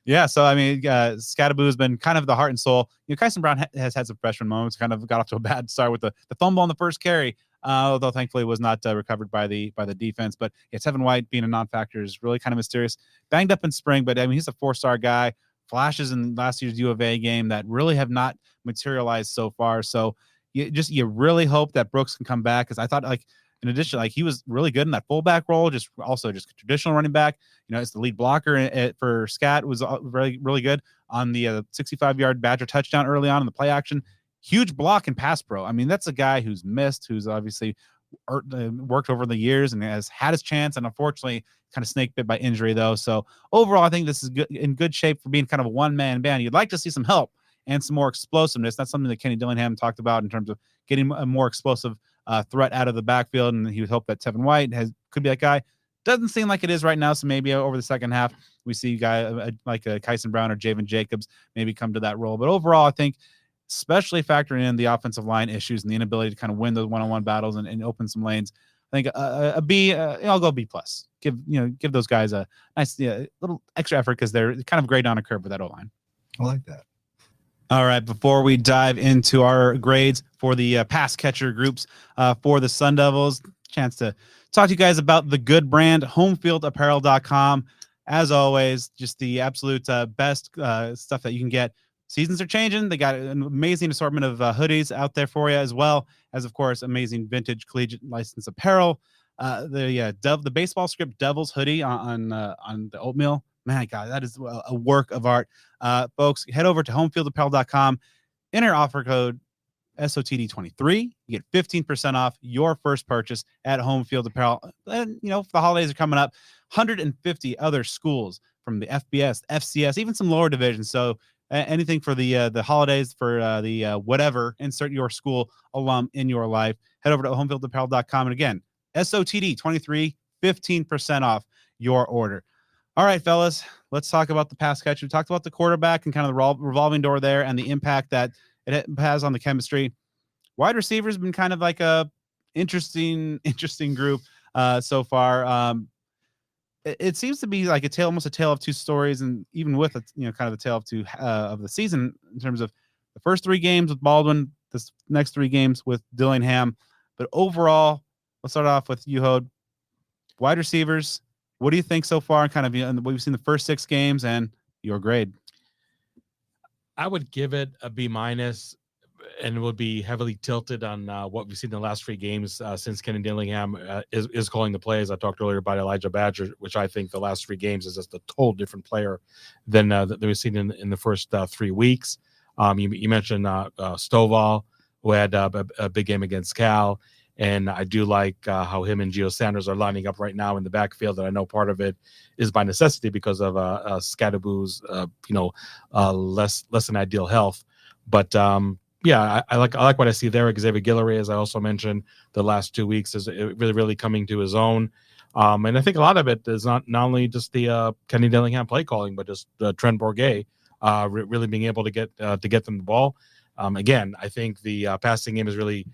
Yeah, so I mean, Scadaboo has been kind of the heart and soul. Kyson Brown has had some freshman moments, kind of got off to a bad start with the fumble on the first carry, although thankfully it was not recovered by the defense. But yeah, Tevin White being a non-factor is really kind of mysterious. Banged up in spring, but I mean, he's a 4-star guy. Flashes in last year's U of A game that really have not materialized so far. So you really hope that Brooks can come back, because I thought, like, in addition, like, he was really good in that fullback role, just traditional running back. It's the lead blocker for Scat, was really, really good on the 65-yard Badger touchdown early on in the play action. Huge block and pass pro. I mean, that's a guy who's missed, who's obviously worked over the years and has had his chance, and unfortunately kind of snake bit by injury, though. So overall, I think this is in good shape for being kind of a one-man band. You'd like to see some help and some more explosiveness. That's something that Kenny Dillingham talked about in terms of getting a more explosive threat out of the backfield, and he would hope that Tevin White could be that guy. Doesn't seem like it is right now, so maybe over the second half we see a guy like Kyson Brown or Javen Jacobs maybe come to that role. But overall, I think, especially factoring in the offensive line issues and the inability to kind of win those one-on-one battles and open some lanes, I think a B. I'll go B+. Give those guys a nice little extra effort, because they're kind of great on a curve with that O-line. I like that. All right, before we dive into our grades for the pass catcher groups for the Sun Devils, chance to talk to you guys about the good brand, homefieldapparel.com. As always, just the absolute best stuff that you can get. Seasons are changing. They got an amazing assortment of hoodies out there for you, as well as, of course, amazing vintage collegiate licensed apparel. The baseball script Devils hoodie on the oatmeal. Man, God, that is a work of art. Folks, head over to homefieldapparel.com, enter offer code SOTD23. You get 15% off your first purchase at Home Field Apparel. And, if the holidays are coming up, 150 other schools from the FBS, FCS, even some lower divisions. So anything for the holidays, for the whatever, insert your school alum in your life. Head over to homefieldapparel.com. And again, SOTD23, 15% off your order. All right, fellas, let's talk about the pass catch. We talked about the quarterback and kind of the revolving door there and the impact that it has on the chemistry. Wide receivers been kind of like a interesting group so far. It seems to be like almost a tale of two stories, and even with kind of the tale of two of the season in terms of the first 3 games with Baldwin, this next 3 games with Dillingham. But overall, let's start off with you, Hod. Wide receivers. What do you think so far? Kind of, we've seen the first 6 games and your grade. I would give it a B-, and it would be heavily tilted on what we've seen in the last 3 games since Kenny Dillingham is calling the plays. I talked earlier about Elijah Badger, which I think the last 3 games is just a total different player than that we've seen in the first 3 weeks. You mentioned Stovall, who had a big game against Cal. And I do like how him and Gio Sanders are lining up right now in the backfield. And I know part of it is by necessity because of Scadaboo's, less than ideal health. But I like what I see there. Xavier Guillory, as I also mentioned, the last 2 weeks is really coming to his own. And I think a lot of it is not only just the Kenny Dillingham play calling, but just Trent Bourget really being able to get them the ball. Again, I think the passing game is really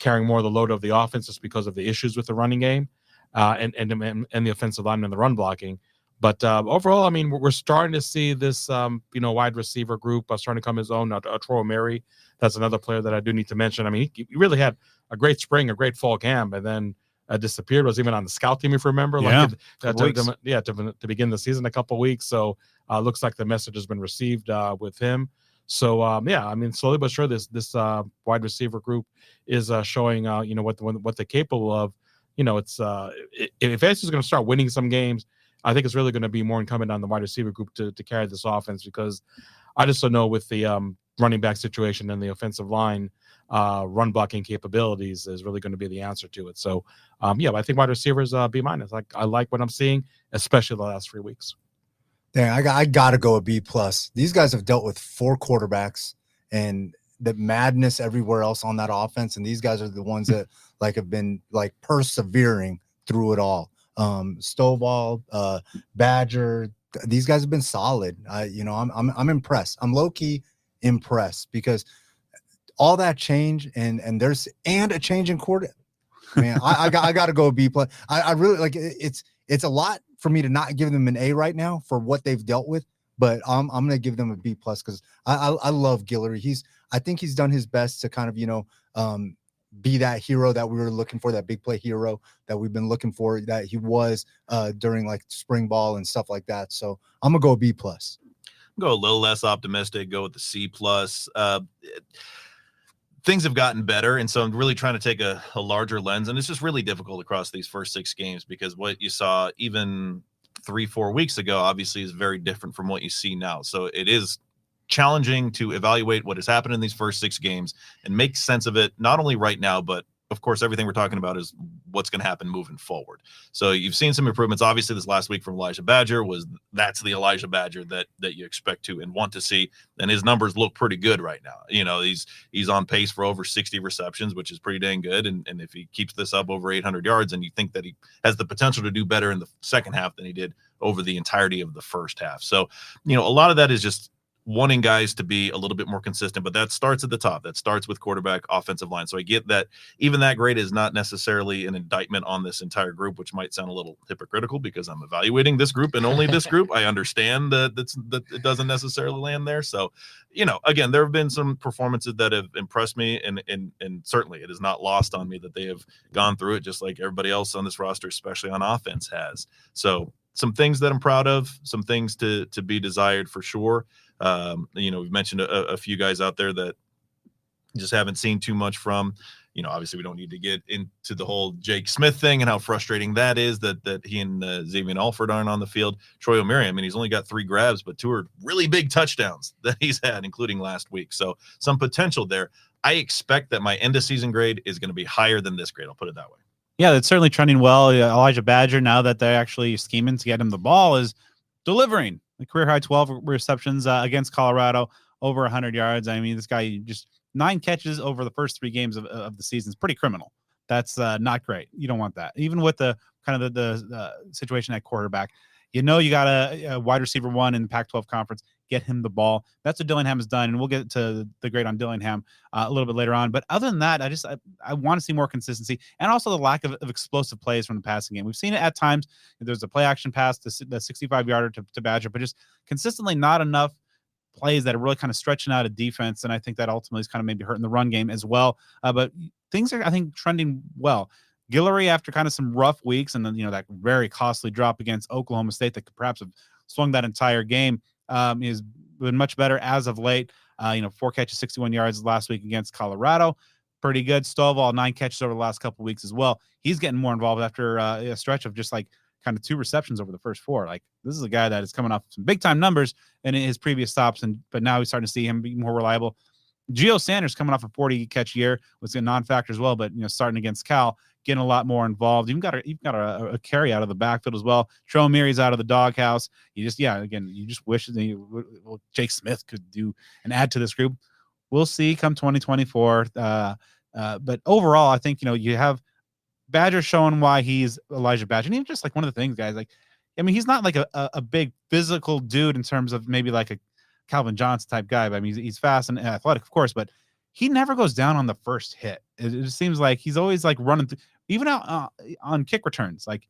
carrying more of the load of the offense just because of the issues with the running game and the offensive line and the run blocking. But overall, I mean, we're starting to see this, wide receiver group starting to come his own. Troy Mary, that's another player that I do need to mention. I mean, he really had a great spring, a great fall camp, and then disappeared. Was even on the scout team, if you remember. Yeah, to begin the season a couple of weeks. So looks like the message has been received with him. So I mean, slowly but sure, this wide receiver group is showing what they're capable of. It's if ASU is going to start winning some games, I think it's really going to be more incumbent on the wide receiver group to carry this offense, because I just don't know with the running back situation and the offensive line run blocking capabilities is really going to be the answer to it. So I think wide receivers B-. I like what I'm seeing, especially the last 3 weeks. Dang, I gotta go a B+. These guys have dealt with 4 quarterbacks and the madness everywhere else on that offense, and these guys are the ones that have been persevering through it all. Stovall, Badger, these guys have been solid. I'm impressed. I'm low-key impressed because all that change and a change in quarter. Man, I gotta go a B+. I really it's a lot for me to not give them an A right now for what they've dealt with, but I'm gonna give them a B+ because I love Guillory. I think he's done his best to kind of be that hero that we were looking for, that big play hero that we've been looking for, that he was during spring ball and stuff like that. So I'm gonna go a B+. Go a little less optimistic. Go with the C+. Things have gotten better, and so I'm really trying to take a larger lens, and it's just really difficult across these first 6 games because what you saw even 3-4 weeks ago obviously is very different from what you see now. So it is challenging to evaluate what has happened in these first 6 games and make sense of it, not only right now, but of course, everything we're talking about is what's going to happen moving forward. So you've seen some improvements. Obviously, this last week from Elijah Badger that's the Elijah Badger that you expect to and want to see. And his numbers look pretty good right now. He's on pace for over 60 receptions, which is pretty dang good. And if he keeps this up over 800 yards, and you think that he has the potential to do better in the second half than he did over the entirety of the first half. So, a lot of that is just wanting guys to be a little bit more consistent, but that starts at the top. That starts with quarterback, offensive line. So I get that even that grade is not necessarily an indictment on this entire group, which might sound a little hypocritical because I'm evaluating this group and only this group. I understand that it doesn't necessarily land there. So, again, there have been some performances that have impressed me, and certainly it is not lost on me that they have gone through it just like everybody else on this roster, especially on offense, has. So some things that I'm proud of, some things to be desired for sure. We've mentioned a few guys out there that just haven't seen too much from. Obviously we don't need to get into the whole Jake Smith thing and how frustrating that is that he and Xavier Alford aren't on the field. Troy O'Meara, I mean, he's only got 3 grabs, but 2 are really big touchdowns that he's had, including last week. So some potential there. I expect that my end of season grade is going to be higher than this grade. I'll put it that way. Yeah, it's certainly trending well. Elijah Badger, now that they're actually scheming to get him the ball, is delivering a career high 12 receptions against Colorado, over 100 yards. I mean, this guy just 9 catches over the first 3 games of the season is pretty criminal. That's not great. You don't want that. Even with the kind of the situation at quarterback, you got a wide receiver 1 in the Pac-12 conference. Get him the ball. That's what Dillingham has done, and we'll get to the grade on Dillingham a little bit later on. But other than that, I want to see more consistency, and also the lack of explosive plays from the passing game. We've seen it at times. There's a play action pass, the 65-yarder to Badger, but just consistently not enough plays that are really kind of stretching out a defense, and I think that ultimately is kind of maybe hurting the run game as well. But things are, I think, trending well. Guillory, after kind of some rough weeks, and then that very costly drop against Oklahoma State that could perhaps have swung that entire game, has been much better as of late. 4 catches, 61 yards last week against Colorado. Pretty good. Stovall, 9 catches over the last couple of weeks as well. He's getting more involved after a stretch of just like kind of 2 receptions over the first 4. Like, this is a guy that is coming off some big time numbers in his previous stops, but now he's starting to see him be more reliable. Gio Sanders coming off a 40 catch year was a non-factor as well, but starting against Cal, getting a lot more involved. You've got a carry out of the backfield as well. Troy O'Meara's out of the doghouse. You just wish that Jake Smith could do and add to this group. We'll see come 2024. But overall, I think you have Badger showing why he's Elijah Badger. And even just like one of the things, guys, he's not like a big physical dude in terms of maybe like a Calvin Johnson type guy. But I mean, he's fast and athletic, of course, but he never goes down on the first hit. It just seems like he's always like running through, even out on kick returns. Like,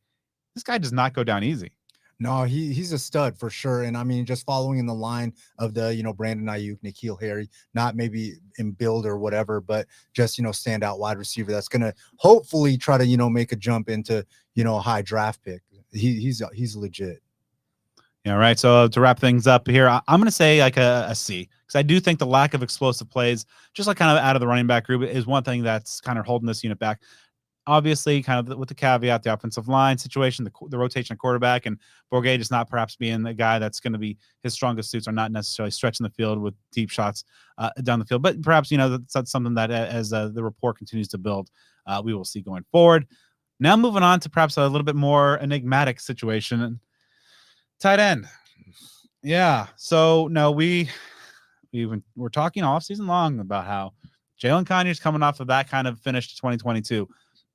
this guy does not go down easy. No, he's a stud for sure. And I mean, just following in the line of the, Brandon Ayuk, N'Keal Harry, not maybe in build or whatever, but just, standout wide receiver that's going to hopefully try to, make a jump into, a high draft pick. He's legit. Yeah, right. So to wrap things up here, I'm going to say like a C, because I do think the lack of explosive plays, just like kind of out of the running back group, is one thing that's kind of holding this unit back. Obviously, kind of with the caveat, the offensive line situation, the rotation of quarterback, and Bourget just not perhaps being the guy that's going to be his strongest suits, are not necessarily stretching the field with deep shots down the field. But perhaps, that's something that as the rapport continues to build, we will see going forward. Now moving on to perhaps a little bit more enigmatic situation. Tight end. Yeah. So no, we're talking all season long about how Jalen Conyers coming off of that kind of finish to 2022.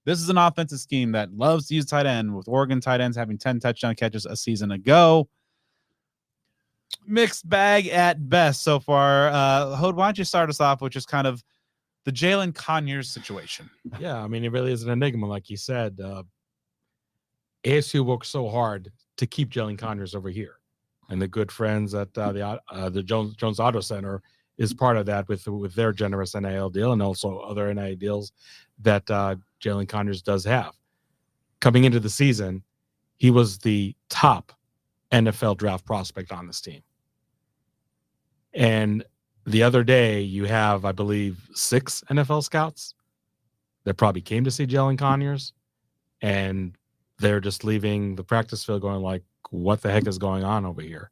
This is an offensive scheme that loves to use tight end, with Oregon tight ends having 10 touchdown catches a season ago. Mixed bag at best so far. Hod, why don't you start us off with just kind of the Jalen Conyers situation? Yeah, I mean, it really is an enigma, like you said. ASU worked so hard to keep Jalen Conyers over here, and the good friends at the Jones Auto Center is part of that with their generous NIL deal, and also other NIL deals that Jalen Conyers does have. Coming into the season, he was the top NFL draft prospect on this team. And the other day, you have, I believe, 6 NFL scouts that probably came to see Jalen Conyers, and they're just leaving the practice field going like, what the heck is going on over here?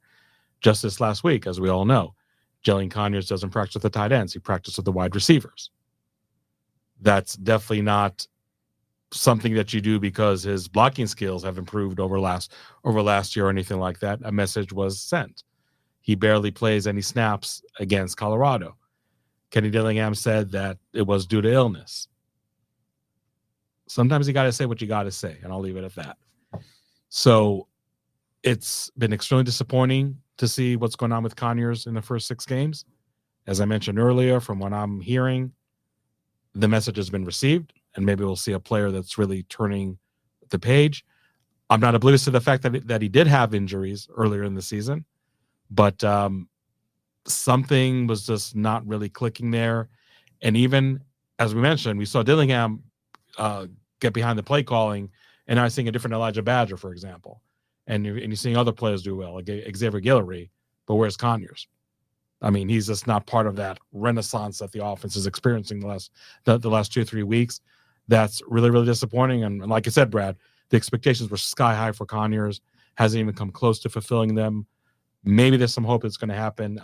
Just this last week, as we all know, Jalen Conyers doesn't practice with the tight ends. He practices with the wide receivers. That's definitely not something that you do because his blocking skills have improved over last year or anything like that. A message was sent. He barely plays any snaps against Colorado. Kenny Dillingham said that it was due to illness. Sometimes you got to say what you got to say, and I'll leave it at that. So it's been extremely disappointing to see what's going on with Conyers in the first 6 games. As I mentioned earlier, from what I'm hearing, the message has been received, and maybe we'll see a player that's really turning the page. I'm not oblivious to the fact that he did have injuries earlier in the season, but something was just not really clicking there. And even as we mentioned, we saw Dillingham get behind the play calling, and now seeing a different Elijah Badger, for example. And you're seeing other players do well, like Xavier Guillory, but where's Conyers? I mean, he's just not part of that renaissance that the offense is experiencing the last 2 or 3 weeks. That's really, really disappointing. And like I said, Brad, the expectations were sky high for Conyers. Hasn't even come close to fulfilling them. Maybe there's some hope it's going to happen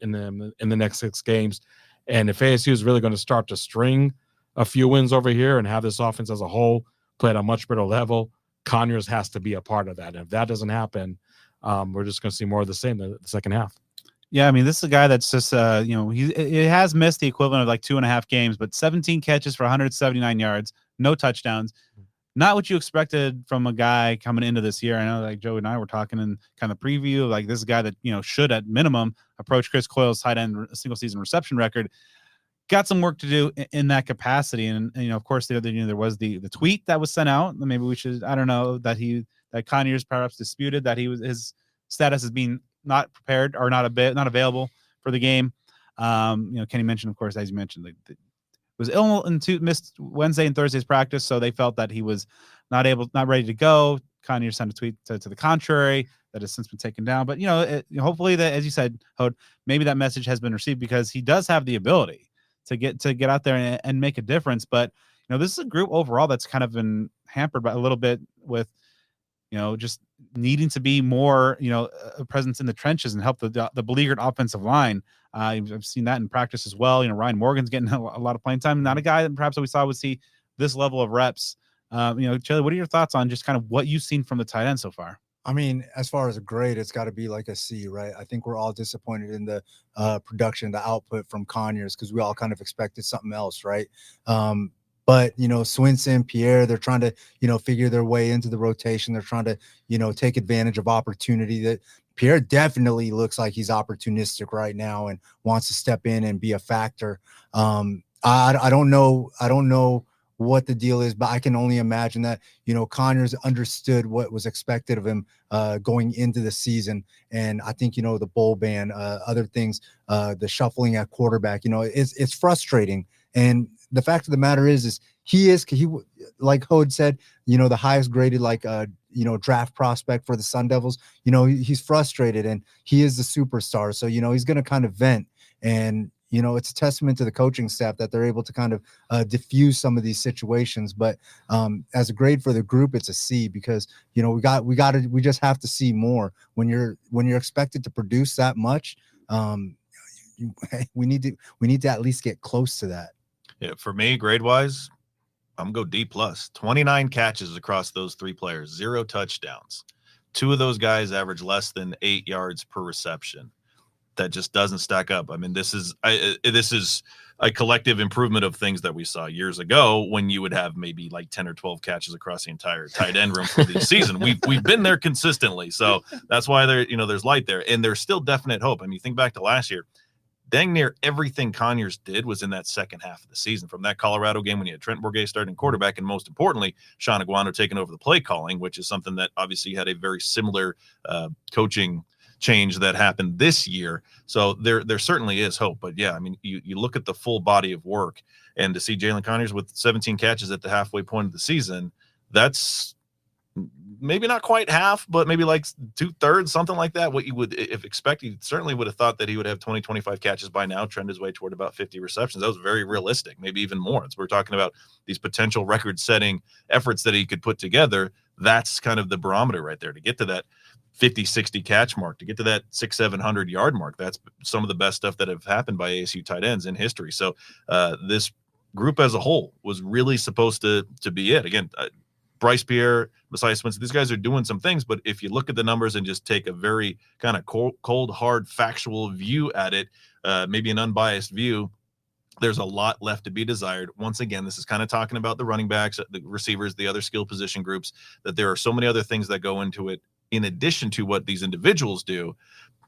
in the next 6 games. And if ASU is really going to start to string a few wins over here and have this offense as a whole play at a much better level, Conyers has to be a part of that. And if that doesn't happen, we're just going to see more of the same the second half. Yeah, I mean, this is a guy that's just, he has missed the equivalent of like 2.5 games, but 17 catches for 179 yards, no touchdowns. Not what you expected from a guy coming into this year. I know, like Joe and I were talking in kind of preview, like this guy that, should at minimum approach Chris Coyle's tight end single season reception record. Got some work to do in that capacity. And of course, there was the tweet that was sent out. Maybe we should, I don't know, that Conyers perhaps disputed that his status as being not prepared or not available for the game. Kenny mentioned, of course, as you mentioned, was ill and missed Wednesday and Thursday's practice, so they felt that he was not ready to go. Conyers sent a tweet to the contrary that has since been taken down. But hopefully, that, as you said, Hod, maybe that message has been received because he does have the ability to get out there and make a difference. But this is a group overall that's kind of been hampered by a little bit with just needing to be more a presence in the trenches and help the beleaguered offensive line. I've seen that in practice as well. Ryan Morgan's getting a lot of playing time. Not a guy that perhaps we saw would see this level of reps. Chilly, what are your thoughts on just kind of what you've seen from the tight end so far? I mean, as far as a grade, it's got to be like a C, right? I think we're all disappointed in the production, the output from Conyers, because we all kind of expected something else, right? But, Swinson, Pierre, they're trying to, figure their way into the rotation. They're trying to, take advantage of opportunity. That Pierre definitely looks like he's opportunistic right now and wants to step in and be a factor. I don't know what the deal is, but I can only imagine that, Conyers understood what was expected of him going into the season. And I think, the bowl ban, other things, the shuffling at quarterback, it's frustrating. And the fact of the matter is he like Hod said, the highest graded, draft prospect for the Sun Devils. He's frustrated and he is the superstar. So, he's going to kind of vent. And, it's a testament to the coaching staff that they're able to kind of diffuse some of these situations. But as a grade for the group, it's a C because, we just have to see more when you're expected to produce that much. We need to at least get close to that. Yeah, for me, grade wise, I'm gonna go D+. 29 catches across those 3 players, 0 touchdowns. 2 of those guys average less than 8 yards per reception. That just doesn't stack up. I mean, this is a collective improvement of things that we saw years ago when you would have maybe like 10 or 12 catches across the entire tight end room for the season. We've been there consistently, so that's why there's light there, and there's still definite hope. I mean, think back to last year. Dang near everything Conyers did was in that second half of the season, from that Colorado game when you had Trent Bourget starting quarterback, and most importantly, Sean Aguano taking over the play calling, which is something that obviously had a very similar coaching change that happened this year. So there certainly is hope. But yeah, I mean, you look at the full body of work, and to see Jalen Conyers with 17 catches at the halfway point of the season, that's maybe not quite half, but maybe like 2/3, something like that. What you would expect. You certainly would have thought that he would have 20, 25 catches by now, trend his way toward about 50 receptions. That was very realistic, maybe even more. As we're talking about these potential record-setting efforts that he could put together, that's kind of the barometer right there. To get to that 50, 60 catch mark, to get to that 600-700 yard mark, that's some of the best stuff that have happened by ASU tight ends in history. So this group as a whole was really supposed to be it. Again, Bryce Pierre, Messiah Swinson, these guys are doing some things, but if you look at the numbers and just take a very kind of cold, hard, factual view at it, maybe an unbiased view, there's a lot left to be desired. Once again, this is kind of talking about the running backs, the receivers, the other skill position groups, that there are so many other things that go into it in addition to what these individuals do.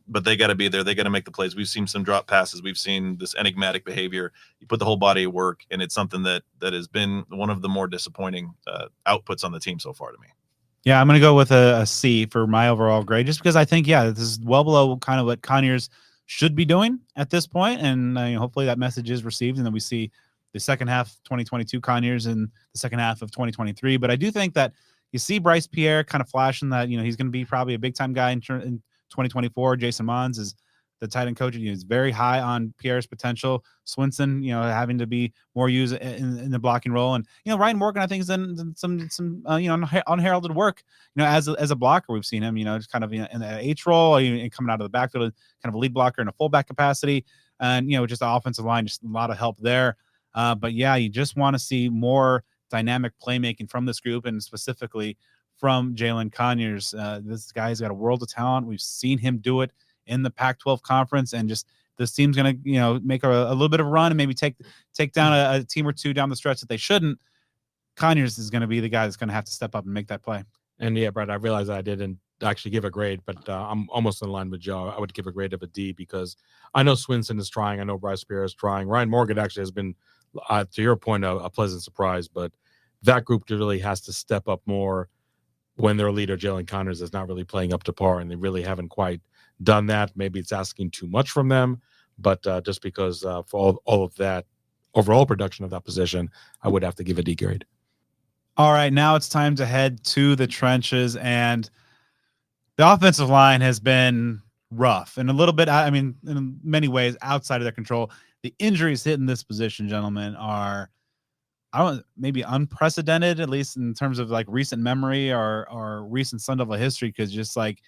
but they got to be there. They got to make the plays. We've seen some drop passes. We've seen this enigmatic behavior. You put the whole body at work, and it's something that has been one of the more disappointing outputs on the team so far to me. Yeah, I'm going to go with a C for my overall grade, just because I think, this is well below kind of what Conyers should be doing at this point, and hopefully that message is received, and then we see the second half of 2022 Conyers and the second half of 2023. But I do think that you see Bryce Pierre kind of flashing that, he's going to be probably a big-time guy in 2024. Jason Mons is the tight end coach. He's very high on Pierre's potential. Swinson, having to be more used in the blocking role, and Ryan Morgan, I think, has done some unheralded work. As a blocker, we've seen him. Just kind of in the H role, coming out of the backfield, kind of a lead blocker in a fullback capacity, and just the offensive line, just a lot of help there. But yeah, you just want to see more dynamic playmaking from this group, and specifically from Jalen Conyers. This guy's got a world of talent. We've seen him do it in the Pac-12 conference, and just this team's going to, make a little bit of a run and maybe take down a team or two down the stretch that they shouldn't. Conyers is going to be the guy that's going to have to step up and make that play. And yeah, Brad, I realized I didn't actually give a grade, but I'm almost in line with Joe. I would give a grade of a D because I know Swinson is trying. I know Bryce Pierre is trying. Ryan Morgan actually has been, to your point, a pleasant surprise, but that group really has to step up more when their leader, Jalen Conyers, is not really playing up to par, and they really haven't quite done that. Maybe it's asking too much from them, but just because for all of that overall production of that position, I would have to give a D grade. All right, now it's time to head to the trenches, and the offensive line has been rough and a little bit, in many ways outside of their control. The injuries hitting this position, gentlemen, are maybe unprecedented, at least in terms of like recent memory or recent Sun Devil history, because just like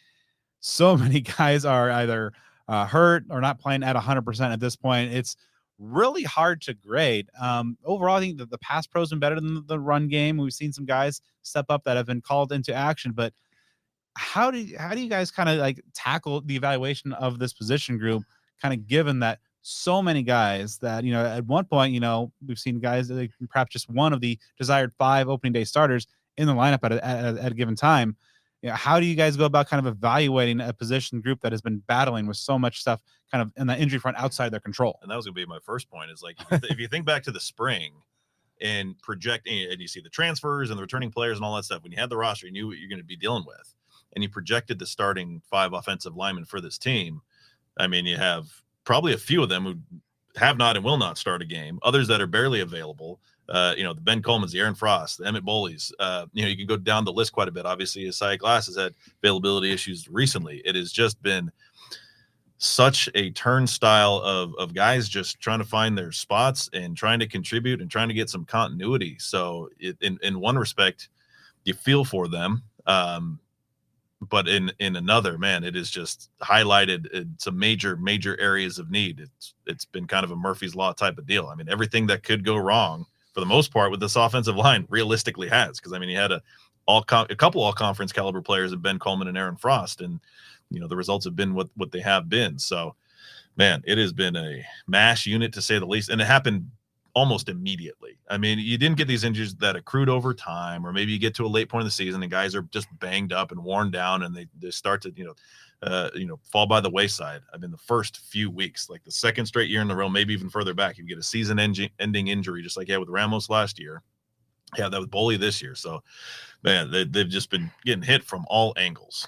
so many guys are either hurt or not playing at 100% at this point. It's really hard to grade. Overall, I think that the pass pro has been better than the run game. We've seen some guys step up that have been called into action, but how do you guys kind of like tackle the evaluation of this position group, kind of given that so many guys that, at one point, we've seen guys that perhaps just one of the desired 5 opening day starters in the lineup at a given time. How do you guys go about kind of evaluating a position group that has been battling with so much stuff kind of in the injury front outside their control? And that was going to be my first point, is like, if you think back to the spring and project, and you see the transfers and the returning players and all that stuff, when you had the roster, you knew what you're going to be dealing with, and you projected the starting 5 offensive linemen for this team. I mean, you have probably a few of them who have not and will not start a game, others that are barely available. The Ben Coleman's, the Aaron Frost, the Emmett Boley's, you can go down the list quite a bit. Obviously, Isaiah Glass has had availability issues recently. It has just been such a turnstile of guys just trying to find their spots and trying to contribute and trying to get some continuity. So in one respect, you feel for them. But in another, man, it is just highlighted some major areas of need. It's been kind of a Murphy's Law type of deal. I mean, everything that could go wrong, for the most part, with this offensive line, realistically has. Because, you had a couple all-conference caliber players of Ben Coleman and Aaron Frost, and, the results have been what they have been. So, man, it has been a mash unit, to say the least. And it happened almost immediately. I mean, you didn't get these injuries that accrued over time, or maybe you get to a late point of the season and guys are just banged up and worn down, and they start to, fall by the wayside. I mean, the first few weeks, like the second straight year in a row, maybe even further back, you get a season-ending injury, just like you had with Ramos last year. Yeah, that with Boley this year. So, man, they've just been getting hit from all angles.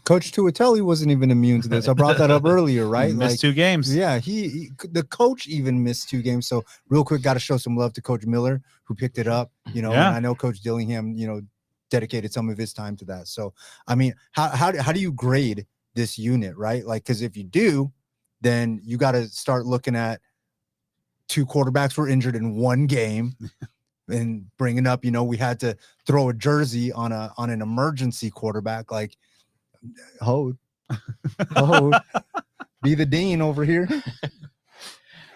Coach Tuatelli wasn't even immune to this. I brought that up earlier, right? Missed 2 games. Yeah, the coach even missed 2 games. So real quick, got to show some love to Coach Miller, who picked it up. And I know Coach Dillingham, dedicated some of his time to that. So, I mean, how do you grade this unit, right? Like, because if you do, then you got to start looking at 2 quarterbacks were injured in 1 game. And bringing up, we had to throw a jersey on an emergency quarterback, like, Hod, be the dean over here.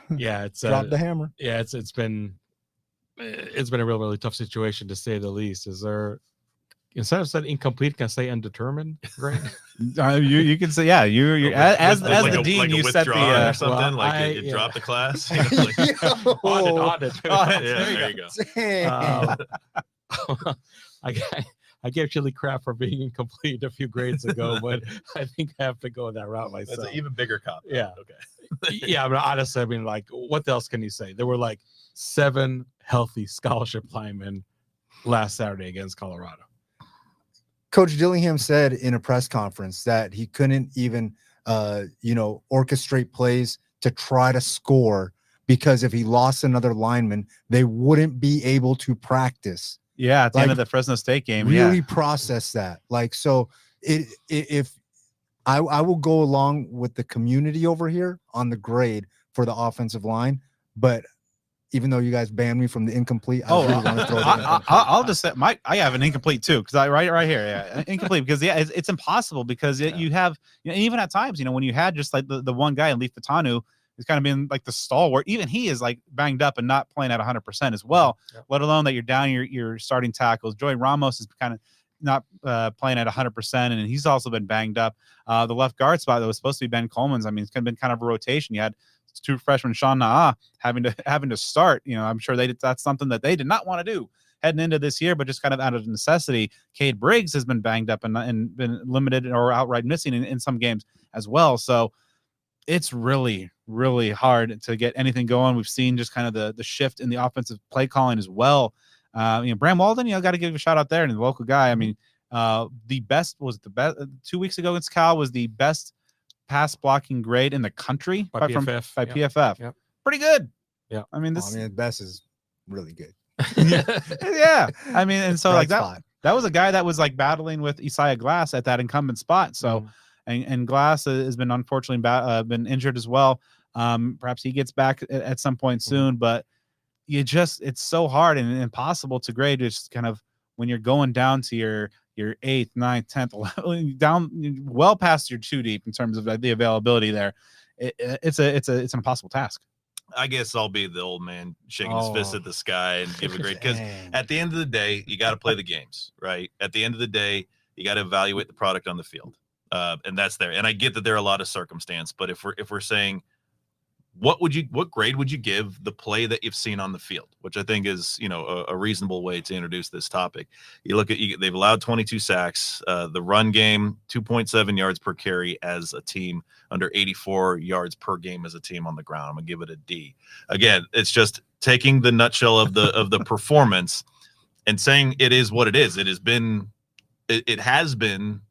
Yeah, it's drop the hammer. Yeah, it's been a really tough situation, to say the least. Is there, instead of saying incomplete, can I say undetermined? Right? You can say, yeah. You're as like the dean, you set the or something, you dropped the class. Audit. Yeah, there you go. I gave Chili crap for being incomplete a few grades ago, but I think I have to go that route myself. That's an even bigger cop. Yeah. Okay. Yeah, but honestly, I mean, like, what else can you say? There were like 7 healthy scholarship linemen last Saturday against Colorado. Coach Dillingham said in a press conference that he couldn't even, orchestrate plays to try to score because if he lost another lineman, they wouldn't be able to practice. Yeah, at the end of the Fresno State game. Really process that. Like, so if I will go along with the community over here on the grade for the offensive line, but even though you guys banned me from the incomplete, I really want to throw it in. I'll just say I have an incomplete too, because I right here, incomplete, because it's impossible because you have, even at times, when you had just like the one guy in Leaf Fatanu who's kind of been like the stalwart, even he is like banged up and not playing at 100% as well. Yep. Let alone that you're down your starting tackles. Joey Ramos is kind of not playing at 100%, and he's also been banged up. The left guard spot that was supposed to be Ben Coleman's, I mean, it's been kind of a rotation. You had 2 freshmen, Sean Naa, having to start. I'm sure that's something that they did not want to do heading into this year, but just kind of out of necessity. Cade Briggs has been banged up and been limited or outright missing in some games as well. So it's really, really hard to get anything going. We've seen just kind of the shift in the offensive play calling as well. Bram Walden, got to give a shout out there, and the local guy. I mean, the best 2 weeks ago against Cal was the best pass blocking grade in the country by PFF. PFF. Yep. Pretty good. Yeah. I mean, the best is really good. Yeah. I mean, and so Bright like spot. that was a guy that was like battling with Isaiah Glass at that incumbent spot. So, and Glass has been unfortunately been injured as well. Perhaps he gets back at some point soon, but it's so hard and impossible to grade. Just kind of when you're going down to your 8th, 9th, 10th, 11th, down well past your 2 deep in terms of the availability there. It's an impossible task. I guess I'll be the old man shaking his fist at the sky and give a grade, because at the end of the day, you got to play the games, right? At the end of the day, you got to evaluate the product on the field, and that's there. And I get that there are a lot of circumstance, but if we're saying what grade would you give the play that you've seen on the field, which I think is, a reasonable way to introduce this topic. You look at, they've allowed 22 sacks, the run game, 2.7 yards per carry as a team, under 84 yards per game as a team on the ground. I'm gonna give it a D. Again, it's just taking the nutshell of the performance and saying it is what it is. It has been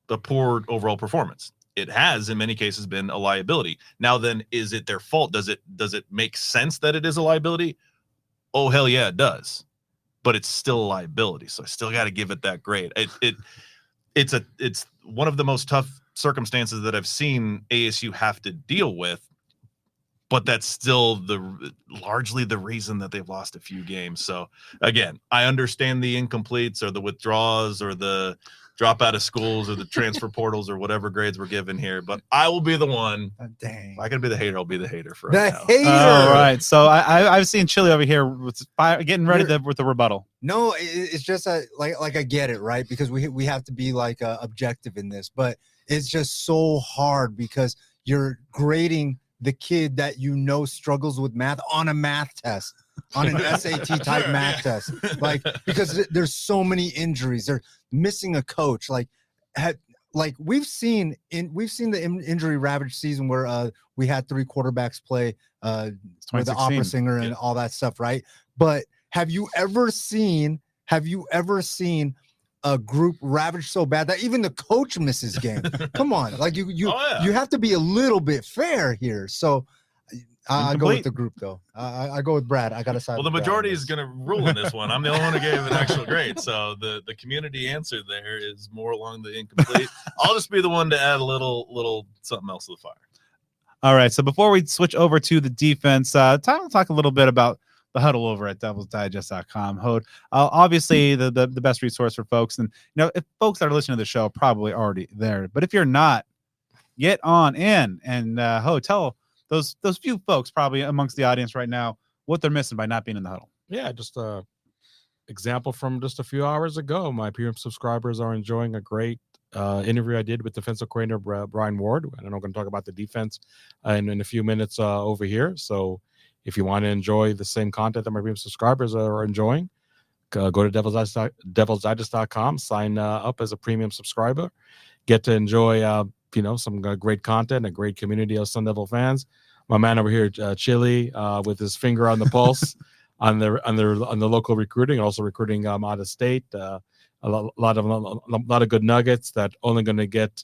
a poor overall performance. It has in many cases been a liability. Now then, is it their fault? Does it make sense that it is a liability? Oh, hell yeah, it does. But it's still a liability. So I still got to give it that grade. It's one of the most tough circumstances that I've seen ASU have to deal with, but that's still largely the reason that they've lost a few games. So again, I understand the incompletes or the withdraws or the drop out of schools or the transfer portals or whatever grades we're given here, but I will be the one. Dang. If I can be the hater, I'll be the hater for The right now. hater. All right. So I've seen Chili over here getting ready with the rebuttal. No, it's just like I get it, right? Because we have to be like objective in this, but it's just so hard because you're grading the kid that struggles with math on a math test, on an SAT type math test, like because there's so many injuries. They're missing a coach. Like we've seen the injury ravaged season where we had 3 quarterbacks play with the opera singer and all that stuff, right? But have you ever seen a group ravaged so bad that even the coach misses game? Come on, like you have to be a little bit fair here. So I go with the group though. I go with Brad. I got to side. Well, the majority is going to rule in this one. I'm the only one who gave an actual grade. So the community answer there is more along the incomplete. I'll just be the one to add a little something else to the fire. All right. So before we switch over to the defense, time to talk a little bit about the huddle over at devilsdigest.com. Hod, obviously the best resource for folks. And, if folks that are listening to the show are probably already there, but if you're not, get on in and Hod, tell those few folks probably amongst the audience right now what they're missing by not being in the huddle. Yeah, just a example from just a few hours ago. My premium subscribers are enjoying a great interview I did with defensive coordinator Brian Ward. And I'm going to talk about the defense in a few minutes over here. So if you want to enjoy the same content that my premium subscribers are enjoying, go to devilsdigest.com, sign up as a premium subscriber, get to enjoy some great content, a great community of Sun Devil fans. My man over here, Chilly, with his finger on the pulse on the local recruiting, also recruiting out of state. A lot of good nuggets that only going to get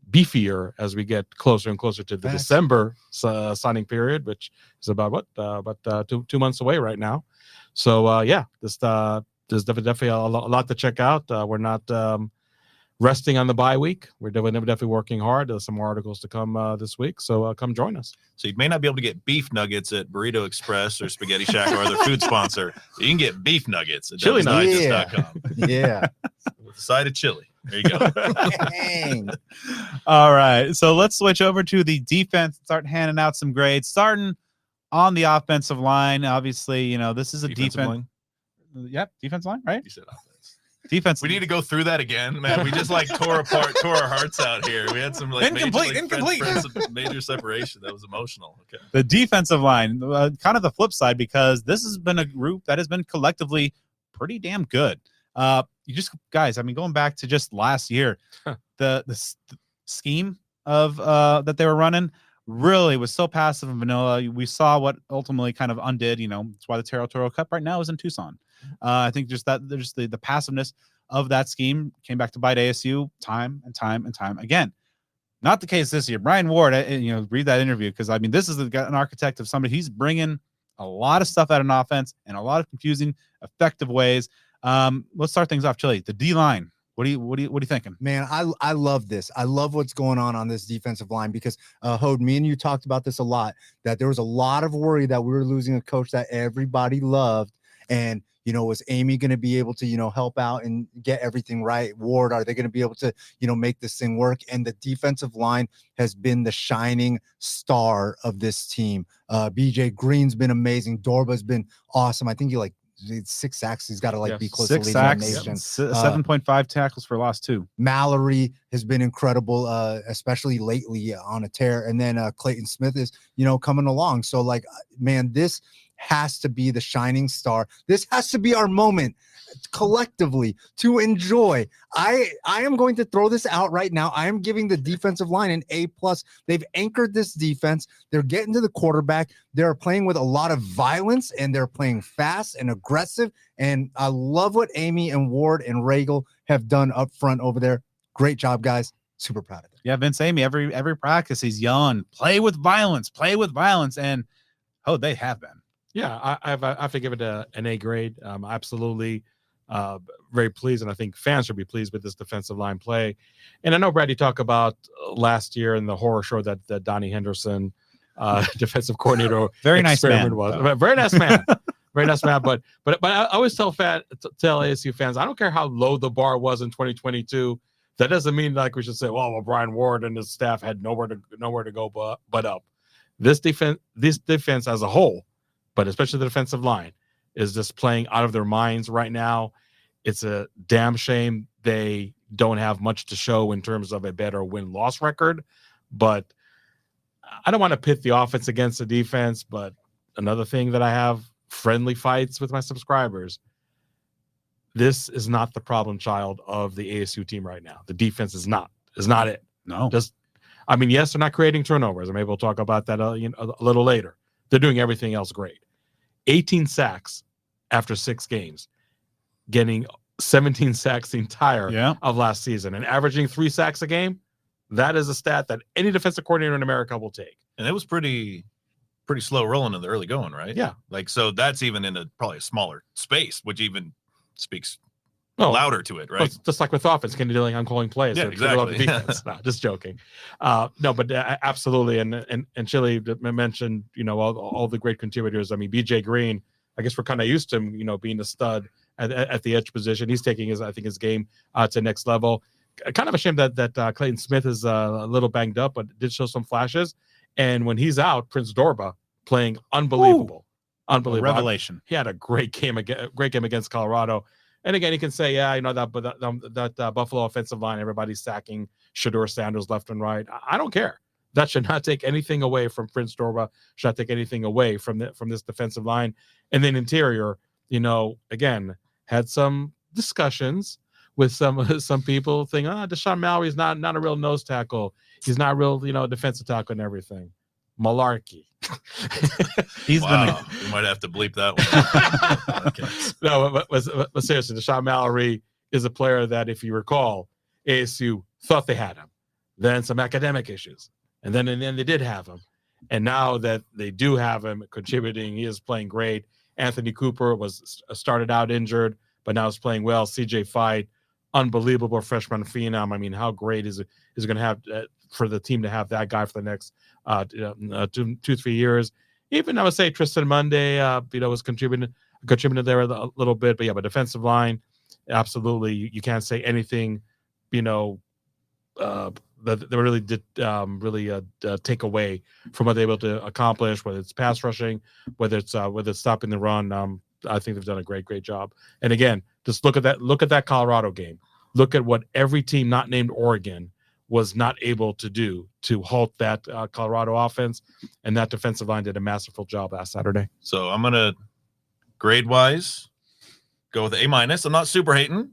beefier as we get closer and closer to the December signing period, which is about 2 months away right now. So there's definitely a lot to check out. We're not resting on the bye week. We're definitely working hard. There's some more articles to come this week, so come join us. So you may not be able to get beef nuggets at Burrito Express or Spaghetti Shack or other food sponsor. You can get beef nuggets at chilinuggets.com. Yeah. With a side of chili. There you go. All right. So let's switch over to the defense and start handing out some grades. Starting on the offensive line. Obviously, this is a defense line. Yep, defense line, right? You said offense. Defense. We need to go through that again, man. We just tore our hearts out here. We had some incomplete major separation. That was emotional. Okay. The defensive line, kind of the flip side, because this has been a group that has been collectively pretty damn good. Guys, going back to just last year, the scheme of that they were running really was so passive and vanilla. We saw what ultimately kind of undid. That's why the Territorial Cup right now is in Tucson. I think just the passiveness of that scheme came back to bite ASU time and time again. Not the case this year. Brian Ward, read that interview, because this is an architect of somebody. He's bringing a lot of stuff out in offense in a lot of confusing, effective ways. Let's start things off. Chilly, the D line. What are you thinking? Man, I love this. I love what's going on this defensive line, because Hod, me and you talked about this a lot, that there was a lot of worry that we were losing a coach that everybody loved. And, was Amy going to be able to, help out and get everything right? Ward, are they going to be able to, make this thing work? And the defensive line has been the shining star of this team. BJ Green's been amazing. Dorba's been awesome. I think he 6 sacks. He's got to be close to leading the nation. 7.5 tackles for loss 2. Mallory has been incredible, especially lately on a tear. And then Clayton Smith is, coming along. So man, this has to be the shining star. This has to be our moment collectively to enjoy. I am going to throw this out right now. I am giving the defensive line an A+. They've anchored this defense. They're getting to the quarterback. They're playing with a lot of violence, and they're playing fast and aggressive. And I love what Amy and Ward and Regal have done up front over there. Great job, guys. Super proud of them. Yeah, Vince Amy, every practice he's yelling, play with violence. And they have been. Yeah, I have to give it an A grade. Absolutely very pleased, and I think fans should be pleased with this defensive line play. And I know, Brad, you talk about last year and the horror show that Donnie Henderson, defensive coordinator, very nice man, was. Very nice man. Very nice man. But I always tell ASU fans, I don't care how low the bar was in 2022. That doesn't mean we should say, well, Brian Ward and his staff had nowhere to go but up. This defense as a whole, but especially the defensive line, is just playing out of their minds right now. It's a damn shame they don't have much to show in terms of a better win-loss record. But I don't want to pit the offense against the defense. But another thing that I have friendly fights with my subscribers, this is not the problem child of the ASU team right now. The defense is not it. No. Yes, they're not creating turnovers. Maybe we'll talk about that a little later. They're doing everything else great. 18 sacks after 6 games, getting 17 sacks the entire of last season, and averaging 3 sacks a game. That is a stat that any defensive coordinator in America will take. And it was pretty slow rolling in the early going, right? Yeah. So that's even in probably a smaller space, which even speaks louder to it, right? Just like with offense, Kenny Dilling, I'm calling plays. Yeah, exactly. Defense. No, just joking. No, but absolutely. And Chilly mentioned, all the great contributors. BJ Green, I guess we're kind of used to him, being a stud at the edge position. He's taking his game to next level. Kind of a shame that Clayton Smith is a little banged up, but did show some flashes. And when he's out, Prince Dorba playing unbelievable. Ooh, unbelievable revelation. He had a great game against Colorado. And again, you can say, that Buffalo offensive line, everybody's sacking Shedeur Sanders left and right. I don't care. That should not take anything away from Prince Dorba. Should not take anything away from this defensive line. And then interior, again, had some discussions with some people thinking, Deshaun Mallory's not a real nose tackle. He's not real, defensive tackle and everything. Malarkey. He's been we might have to bleep that one. Okay. No, but seriously, Deshaun Mallory is a player that, if you recall, ASU thought they had him. Then some academic issues. And then they did have him. And now that they do have him contributing, he is playing great. Anthony Cooper was started out injured, but now is playing well. CJ Fight, unbelievable freshman phenom. I mean, how great is it going to have for the team to have that guy for the next 2-3 years? Even I would say Tristan Monday, was contributing there a little bit. But but defensive line, absolutely, you can't say anything, that they really did take away from what they're able to accomplish, whether it's pass rushing, whether it's stopping the run. I think they've done a great job. And again, just look at that Colorado game. Look at what every team not named Oregon was not able to do to halt that Colorado offense, and that defensive line did a masterful job last Saturday. So I'm gonna grade wise go with A-. I'm not super hating.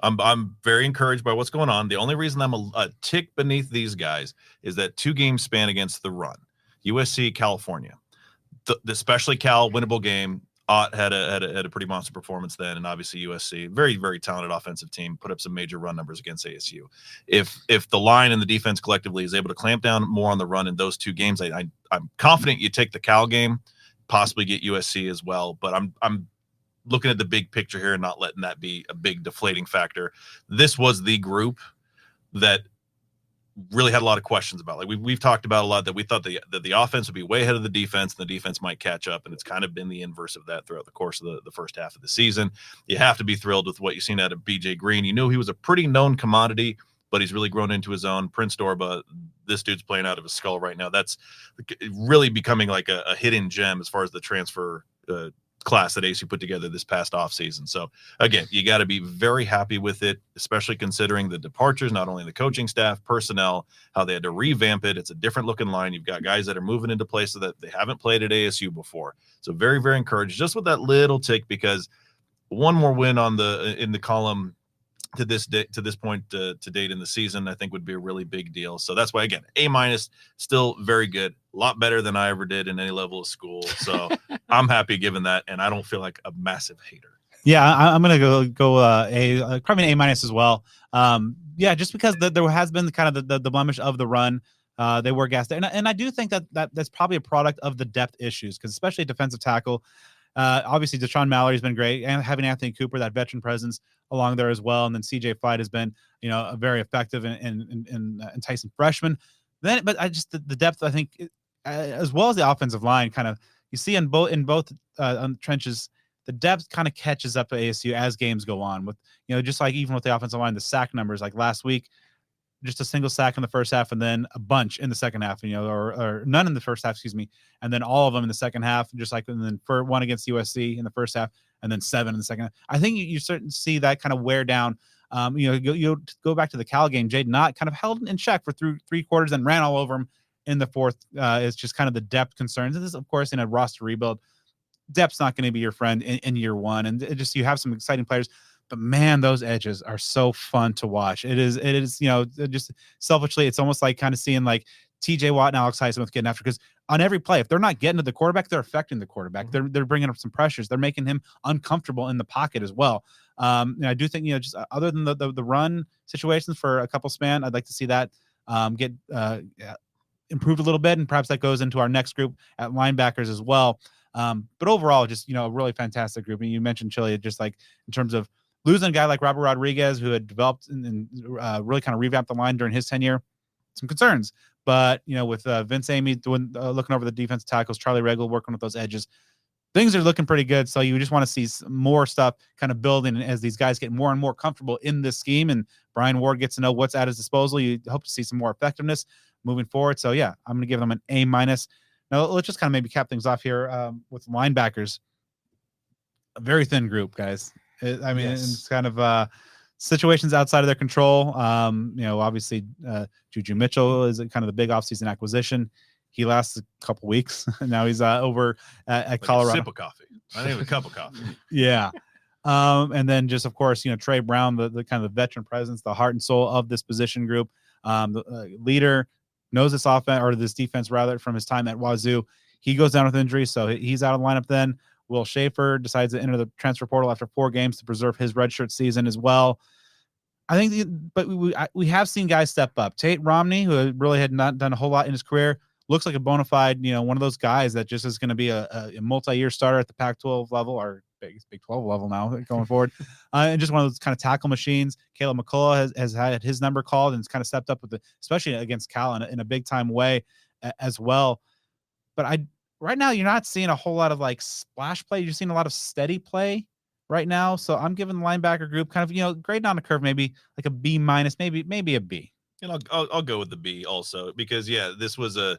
I'm very encouraged by what's going on. The only reason I'm a tick beneath these guys is that 2 game span against the run. USC, California, especially Cal, winnable game. Ott had a pretty monster performance then, and obviously USC, very, very talented offensive team, put up some major run numbers against ASU. If the line and the defense collectively is able to clamp down more on the run in those 2 games, I'm confident you take the Cal game, possibly get USC as well. But I'm looking at the big picture here and not letting that be a big deflating factor. This was the group that really had a lot of questions about. Like we've talked about a lot, that we thought that the offense would be way ahead of the defense and the defense might catch up. And it's kind of been the inverse of that throughout the course of the first half of the season. You have to be thrilled with what you've seen out of BJ Green. You knew he was a pretty known commodity, but he's really grown into his own. Prince Dorba, this dude's playing out of his skull right now. That's really becoming like a hidden gem as far as the transfer class that ASU put together this past offseason. So again, you got to be very happy with it, especially considering the departures, not only the coaching staff, personnel, how they had to revamp it. It's a different looking line. You've got guys that are moving into places that they haven't played at ASU before. So very, very encouraged just with that little tick, because one more win in the column to this point to date in the season, I think would be a really big deal. So that's why, again, A-, still very good, a lot better than I ever did in any level of school. So I'm happy given that, and I don't feel like a massive hater. Yeah, I'm gonna go probably an A- as well. Just because there has been kind of the blemish of the run. They were gassed, and I do think that's probably a product of the depth issues, because especially defensive tackle. Obviously, Deshaun Mallory's been great, and having Anthony Cooper, that veteran presence, along there as well. And then CJ Fight has been, a very effective and enticing freshman. But the depth, I think, as well as the offensive line, kind of you see in both on the trenches, the depth kind of catches up to ASU as games go on. With just like even with the offensive line, the sack numbers, like last week, just a single sack in the first half, and then a bunch in the second half, or none in the first half, excuse me, and then all of them in the second half, just like, and then for one against USC in the first half, and then 7 in the second half. I think you certainly see that kind of wear down. You go back to the Cal game, Jaden Ott kind of held in check for 3 quarters and ran all over him in the fourth. It's just kind of the depth concerns. And this, of course, in a roster rebuild, depth's not going to be your friend in year one. And you have some exciting players. But man, those edges are so fun to watch. It is, just selfishly, it's almost like kind of seeing like TJ Watt and Alex Highsmith getting after, because on every play, if they're not getting to the quarterback, they're affecting the quarterback. They're bringing up some pressures. They're making him uncomfortable in the pocket as well. And I do think, just other than the run situations for a couple span, I'd like to see that get improved a little bit. And perhaps that goes into our next group at linebackers as well. But overall, just, a really fantastic group. And you mentioned Chilly, just like in terms of losing a guy like Robert Rodriguez, who had developed and really kind of revamped the line during his tenure, some concerns. But, with Vince Amy doing looking over the defensive tackles, Charlie Regal working with those edges, things are looking pretty good. So you just want to see more stuff kind of building as these guys get more and more comfortable in this scheme, and Brian Ward gets to know what's at his disposal. You hope to see some more effectiveness moving forward. So, yeah, I'm going to give them an A-. Now, let's just kind of maybe cap things off here with linebackers. A very thin group, guys. Yes. It's kind of situations outside of their control. Obviously, Juju Mitchell is kind of the big offseason acquisition. He lasts a couple weeks. Now he's over at Like Colorado. a sip of coffee. I think a cup of coffee. Yeah. And then just, of course, Trey Brown, the kind of veteran presence, the heart and soul of this position group, the leader, knows this offense, or this defense rather, from his time at Wazoo. He goes down with injury, so he's out of the lineup then. Will Schaefer decides to enter the transfer portal after 4 games to preserve his redshirt season as well. I think, but we have seen guys step up. Tate Romney, who really had not done a whole lot in his career, looks like a bona fide, one of those guys that just is going to be a multi-year starter at the Pac-12 level, or Big 12 level now going forward. And just one of those kind of tackle machines. Caleb McCullough has had his number called and has kind of stepped up especially against Cal in a big time way as well. But right now, you're not seeing a whole lot of like splash play. You're seeing a lot of steady play right now. So I'm giving the linebacker group kind of, grade on the curve, maybe like a B minus, maybe a B. And I'll go with the B also, because this was a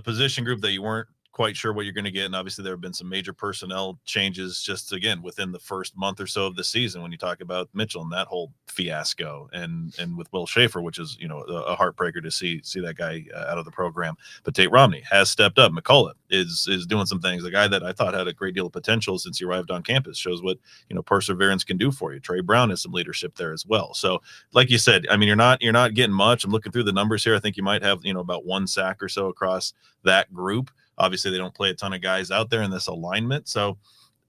position group that you weren't quite sure what you're going to get, and obviously there have been some major personnel changes just again within the first month or so of the season. When you talk about Mitchell and that whole fiasco, and with Will Schaefer, which is a heartbreaker to see that guy out of the program. But Tate Romney has stepped up. McCullough is doing some things. A guy that I thought had a great deal of potential since he arrived on campus, shows what perseverance can do for you. Trey Brown has some leadership there as well. So like you said, I mean, you're not getting much. I'm looking through the numbers here. I think you might have about 1 sack or so across that group. Obviously, they don't play a ton of guys out there in this alignment. So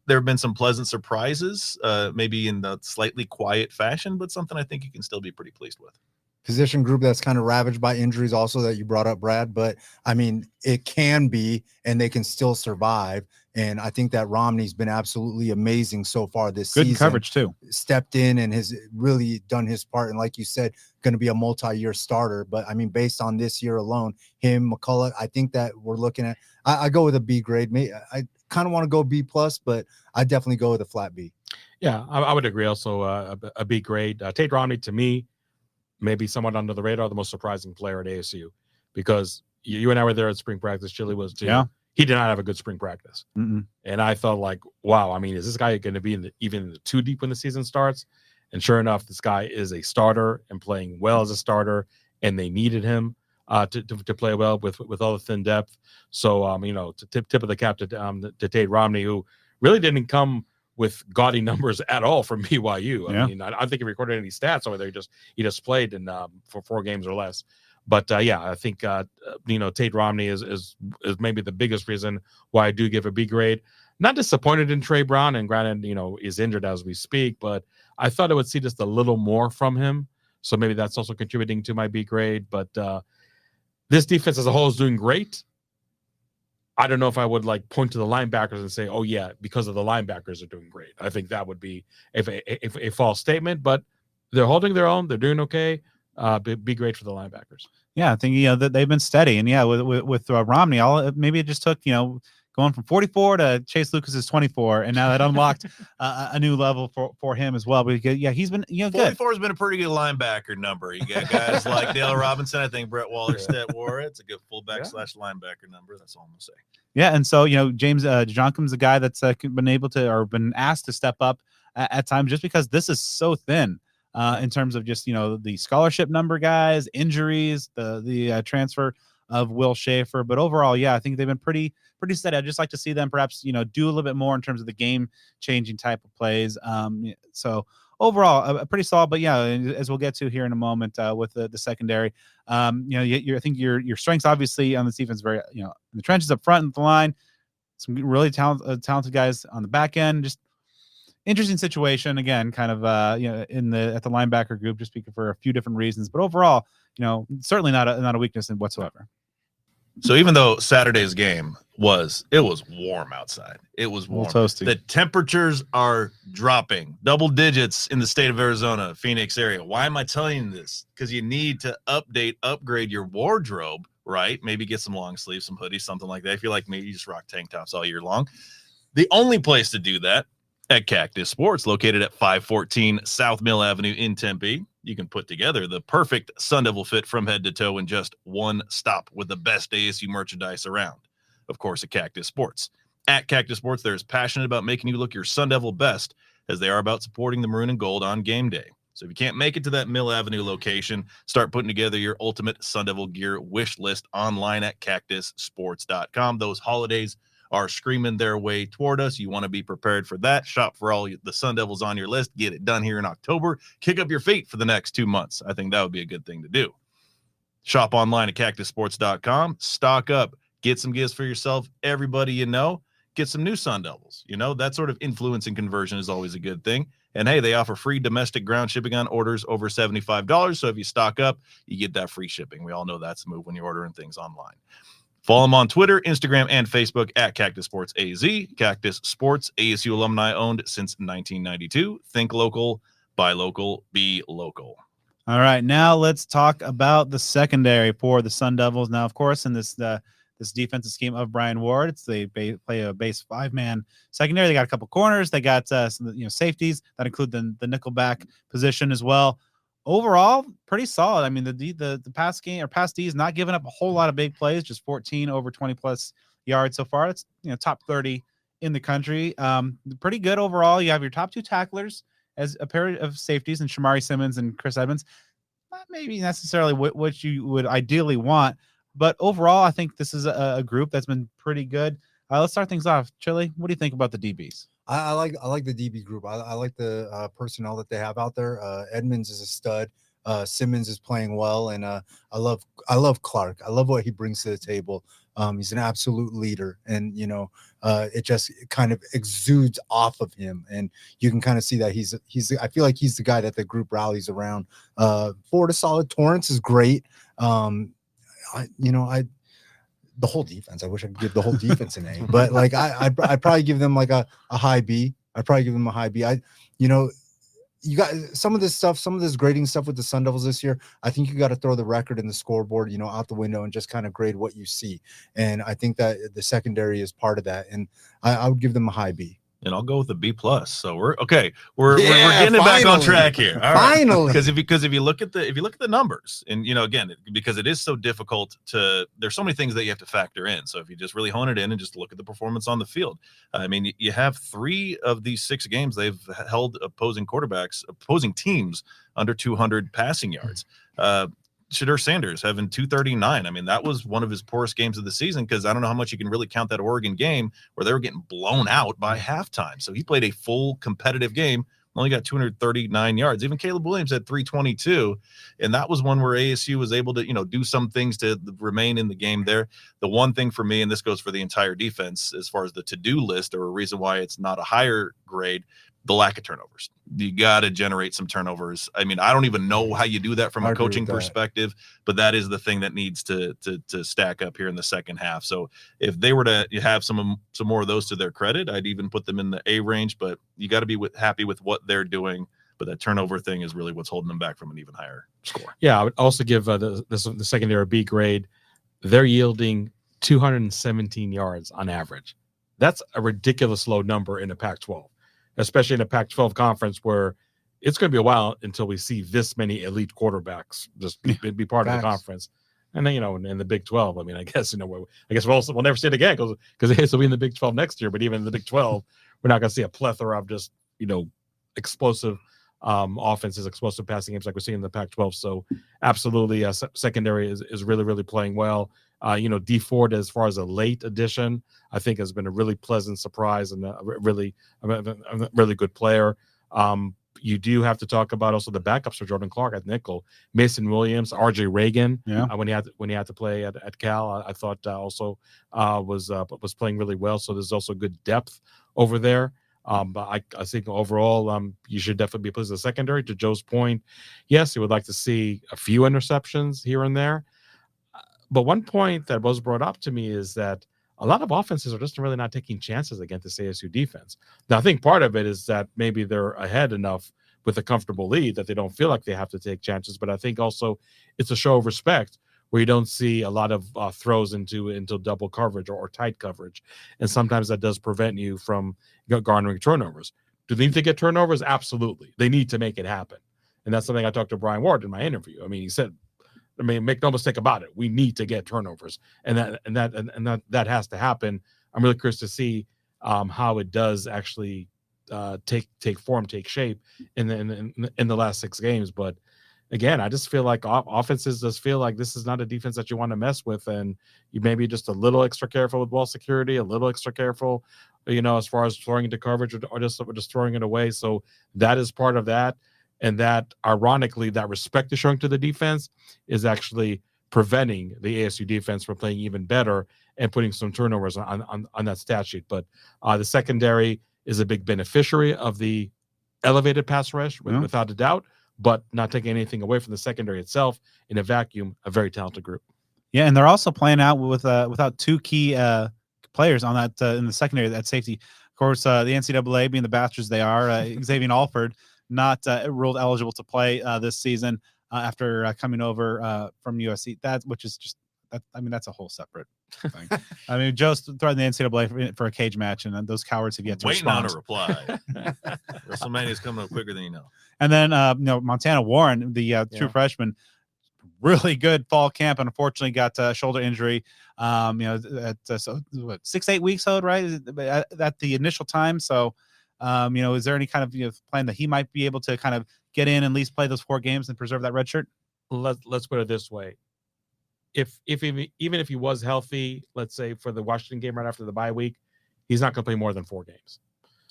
there have been some pleasant surprises, maybe in the slightly quiet fashion, but something I think you can still be pretty pleased with. Position group that's kind of ravaged by injuries also that you brought up, Brad. But, I mean, it can be, and they can still survive. And I think that Romney's been absolutely amazing so far this season. Good coverage, too. Stepped in and has really done his part. And like you said, going to be a multi-year starter. But, I mean, based on this year alone, him, McCullough, I think that we're looking at – I go with a B grade. I kind of want to go B+, but I definitely go with a flat B. Yeah, I would agree also a B grade. Tate Romney, to me, maybe somewhat under the radar, the most surprising player at ASU, because you and I were there at spring practice. Chilly was too. Yeah. He did not have a good spring practice. Mm-mm. And I thought, like, wow, I mean, is this guy going to be even in the 2 deep when the season starts? And sure enough, this guy is a starter and playing well as a starter, and they needed him to play well with all the thin depth. So, tip of the cap to Tate Romney, who really didn't come with gaudy numbers at all from BYU. I mean, I don't think he recorded any stats over there. He just played for 4 games or less. But I think Tate Romney is maybe the biggest reason why I do give a B grade. Not disappointed in Trey Brown, and granted, is injured as we speak, but I thought I would see just a little more from him. So maybe that's also contributing to my B grade. But this defense as a whole is doing great. I don't know if I would point to the linebackers and say, oh yeah, because of the linebackers are doing great. I think that would be a false statement, but they're holding their own. They're doing okay. Be great for the linebackers. Yeah, I think that they've been steady, and with Romney, maybe it just took going from 44 to Chase Lucas's 24, and now that unlocked a new level for him as well. But he's been 44 has been a pretty good linebacker number. You got guys like Dale Robinson. I think Brett Wallerstedt wore it. It's a good fullback / linebacker number. That's all I'm gonna say. Yeah, and so James Jonkum's a guy that's been able to, or been asked to step up at times, just because this is so thin. In terms of just the scholarship number guys, injuries, the transfer of Will Schaefer, but overall, I think they've been pretty steady. I'd just like to see them perhaps do a little bit more in terms of the game changing type of plays. So overall, a pretty solid. But as we'll get to here in a moment with the secondary, I think your strengths obviously on this defense very in the trenches up front and the line, some really talented guys on the back end, just. Interesting situation again, kind of at the linebacker group, just speaking for a few different reasons, but overall, certainly not a weakness in whatsoever. So even though Saturday's game was warm outside, it was warm. Toasty. The temperatures are dropping double digits in the state of Arizona, Phoenix area. Why am I telling you this? Because you need to upgrade your wardrobe, right? Maybe get some long sleeves, some hoodies, something like that. If you're like me, you just rock tank tops all year long. The only place to do that at Cactus Sports, located at 514 South Mill Avenue in Tempe. You can put together the perfect Sun Devil fit from head to toe in just one stop with the best ASU merchandise around. Of course, at Cactus Sports. At Cactus Sports, they're as passionate about making you look your Sun Devil best as they are about supporting the maroon and gold on game day. So if you can't make it to that Mill Avenue location, start putting together your ultimate Sun Devil gear wish list online at cactussports.com. Those holidays are screaming their way toward us. You want to be prepared for that. Shop for all the Sun Devils on your list. Get it done here in October. Kick up your feet for the next 2 months. I think that would be a good thing to do. Shop online at cactussports.com. Stock up. Get some gifts for yourself. Everybody you know. Get some new Sun Devils. You know, that sort of influence and conversion is always a good thing. And hey, they offer free domestic ground shipping on orders over $75. So if you stock up, you get that free shipping. We all know that's a move when you're ordering things online. Follow them on Twitter, Instagram, and Facebook at Cactus Sports AZ. Cactus Sports, ASU alumni owned since 1992. Think local, buy local, be local. All right, now let's talk about the secondary for the Sun Devils. Now, of course, in this defensive scheme of Brian Ward, they play a base 5-man secondary. They got a couple corners. They got some safeties that include the nickelback position as well. Overall, pretty solid. I mean, the pass game or pass D is not giving up a whole lot of big plays, just 14 over 20 plus yards so far. It's top 30 in the country. Pretty good overall. You have your top 2 tacklers as a pair of safeties and Shamari Simmons and Chris Edmonds. Not maybe necessarily what you would ideally want, but overall, I think this is a group that's been pretty good. Let's start things off. Chilly, what do you think about the DBs? I like the DB group. I like the personnel that they have out there. Edmonds is a stud. Simmons is playing well, and I love Clark. I love what he brings to the table. He's an absolute leader, and it just kind of exudes off of him, and you can kind of see that he's. I feel like he's the guy that the group rallies around. Florida solid. Torrance is great. The whole defense. I wish I could give the whole defense an A, but like I'd probably give them like a high B. I'd probably give them a high B. You got some of this grading stuff with the Sun Devils this year. I think you got to throw the record and the scoreboard, out the window and just kind of grade what you see. And I think that the secondary is part of that. And I would give them a high B. And I'll go with a B+. So we're getting it back on track here. All right. Finally. Because if you look at the numbers, and again, because it is so difficult there's so many things that you have to factor in. So if you just really hone it in and just look at the performance on the field, I mean, you have 3 of these 6 games they've held opposing teams under 200 passing yards. Shadur Sanders having 239. I mean, that was one of his poorest games of the season, because I don't know how much you can really count that Oregon game where they were getting blown out by halftime. So he played a full competitive game, only got 239 yards. Even Caleb Williams had 322, and that was one where ASU was able to do some things to remain in the game there. The one thing for me, and this goes for the entire defense as far as the to-do list, or a reason why it's not a higher grade, the lack of turnovers. You got to generate some turnovers. I mean, I don't even know how you do that from a coaching perspective, but that is the thing that needs to stack up here in the second half. So if they were to have some more of those to their credit, I'd even put them in the A range, but you got to be happy with what they're doing. But that turnover thing is really what's holding them back from an even higher score. Yeah, I would also give the secondary B grade. They're yielding 217 yards on average. That's a ridiculous low number in the Pac-12. Especially in a Pac-12 conference where it's going to be a while until we see this many elite quarterbacks just be part of the conference. And then, in the Big 12, I mean, I guess we'll never see it again because it'll be in the Big 12 next year. But even in the Big 12, we're not going to see a plethora of just, explosive offenses, explosive passing games like we're seeing in the Pac-12. So absolutely, secondary is really, really playing well. D Ford, as far as a late addition, I think has been a really pleasant surprise and a really good player. You do have to talk about also the backups for Jordan Clark at nickel, Mason Williams, RJ Reagan. Yeah. When he had to play at Cal, I thought also was playing really well. So there's also good depth over there. But I think overall, you should definitely be pleased with the secondary. To Joe's point, yes, you would like to see a few interceptions here and there. But one point that was brought up to me is that a lot of offenses are just really not taking chances against this ASU defense. Now, I think part of it is that maybe they're ahead enough with a comfortable lead that they don't feel like they have to take chances. But I think also it's a show of respect where you don't see a lot of throws into double coverage or tight coverage. And sometimes that does prevent you from garnering turnovers. Do they need to get turnovers? Absolutely. They need to make it happen. And that's something I talked to Brian Ward in my interview. I mean, he said, make no mistake about it. We need to get turnovers, and that has to happen. I'm really curious to see how it does actually take form, take shape in the last 6 games. But again, I just feel like offenses just feel like this is not a defense that you want to mess with, and you may be just a little extra careful with ball security, a little extra careful, as far as throwing into coverage or just throwing it away. So that is part of that, and that ironically, that respect is showing to the defense is actually preventing the ASU defense from playing even better and putting some turnovers on that stat sheet. But the secondary is a big beneficiary of the elevated pass rush, without a doubt, but not taking anything away from the secondary itself. In a vacuum, a very talented group. Yeah, and they're also playing out with without two key players on that in the secondary, that safety. Of course, the NCAA being the bastards they are, Xavier Alford not ruled eligible to play this season after coming over from USC. That's a whole separate thing. I mean, Joe's throwing the NCAA for a cage match, and those cowards have yet to waiting respond. on a reply. WrestleMania is coming up quicker than you know. And then Montana Warren, the true freshman, really good fall camp, and unfortunately got a shoulder injury. At 6-8 weeks old, right? At the initial time. So, is there any kind of plan that he might be able to kind of get in and at least play those 4 games and preserve that red shirt? Let's put it this way. Even if he was healthy, let's say for the Washington game right after the bye week, he's not going to play more than 4 games.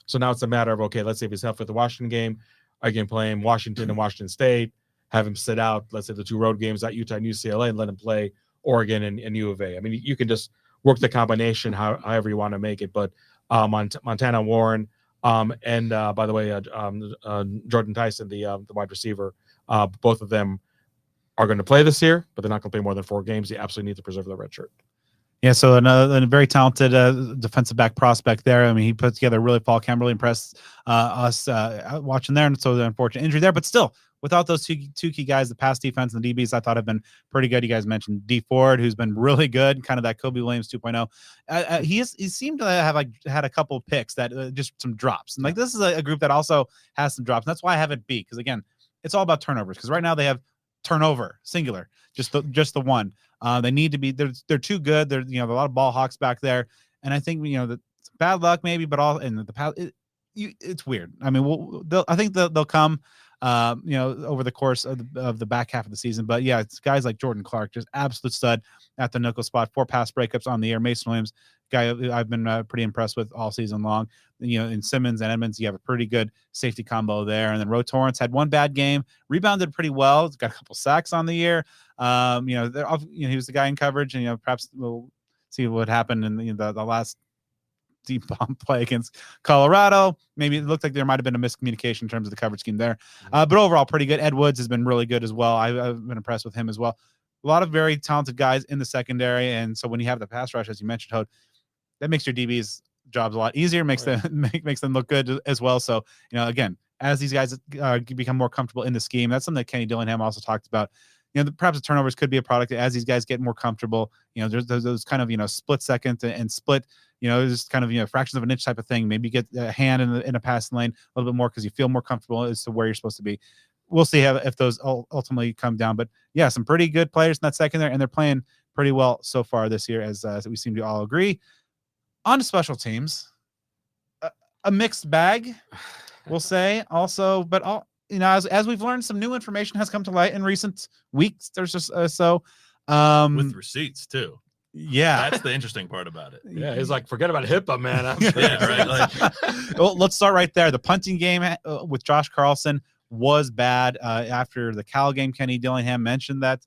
So now it's a matter of, okay, let's say if he's healthy for the Washington game, I can play him Washington and Washington State, have him sit out, let's say the 2 road games at Utah and UCLA, and let him play Oregon and U of A. I mean, you can just work the combination however you want to make it. But Montana Warren, and by the way, Jordan Tyson, the wide receiver, both of them are going to play this year, but they're not going to play more than 4 games. You absolutely need to preserve the red shirt. Yeah, so a very talented defensive back prospect there. I mean, he put together a really fall camp, really impressed us watching there, and so the unfortunate injury there. But still, without those two key guys, the pass defense and the DBs, I thought have been pretty good. You guys mentioned D Ford, who's been really good, kind of that Kobe Williams 2.0. He seemed to have had a couple picks that just some drops. And this is a group that also has some drops. And that's why I have it B, because again, it's all about turnovers. Because right now they have turnover singular, just the one. They need to be. They're too good. There's a lot of ball hawks back there, and I think the bad luck maybe, but all in the past. It's weird. I mean, I think they'll come. Over the course of the back half of the season. But yeah, it's guys like Jordan Clark, just absolute stud at the nickel spot, 4 pass breakups on the air. Mason Williams, guy I've been pretty impressed with all season long. In Simmons and Edmonds, you have a pretty good safety combo there. And then Ro Torrance had 1 bad game, rebounded pretty well. He's got a couple sacks on the year. He was the guy in coverage, and perhaps we'll see what happened in the last deep bomb play against Colorado. Maybe it looked like there might have been a miscommunication in terms of the coverage scheme there. But overall, pretty good. Ed Woods has been really good as well. I've been impressed with him as well. A lot of very talented guys in the secondary. And so when you have the pass rush, as you mentioned, Hod, that makes your DB's jobs a lot easier, makes them look good as well. So, again, as these guys become more comfortable in the scheme, that's something that Kenny Dillingham also talked about. Perhaps the turnovers could be a product as these guys get more comfortable. There's those kind of, split second and split, just kind of, fractions of an inch type of thing. Maybe get a hand in a passing lane a little bit more because you feel more comfortable as to where you're supposed to be. We'll see if those ultimately come down. But yeah, some pretty good players in that secondary, and they're playing pretty well so far this year, as we seem to all agree. On to special teams, a mixed bag, we'll say also, but as we've learned, some new information has come to light in recent weeks. There's just with receipts too. Yeah, that's the interesting part about it. Yeah, he's like, forget about HIPAA, man. Yeah, right. Well, let's start right there. The punting game with Josh Carlson was bad after the Cal game. Kenny Dillingham mentioned that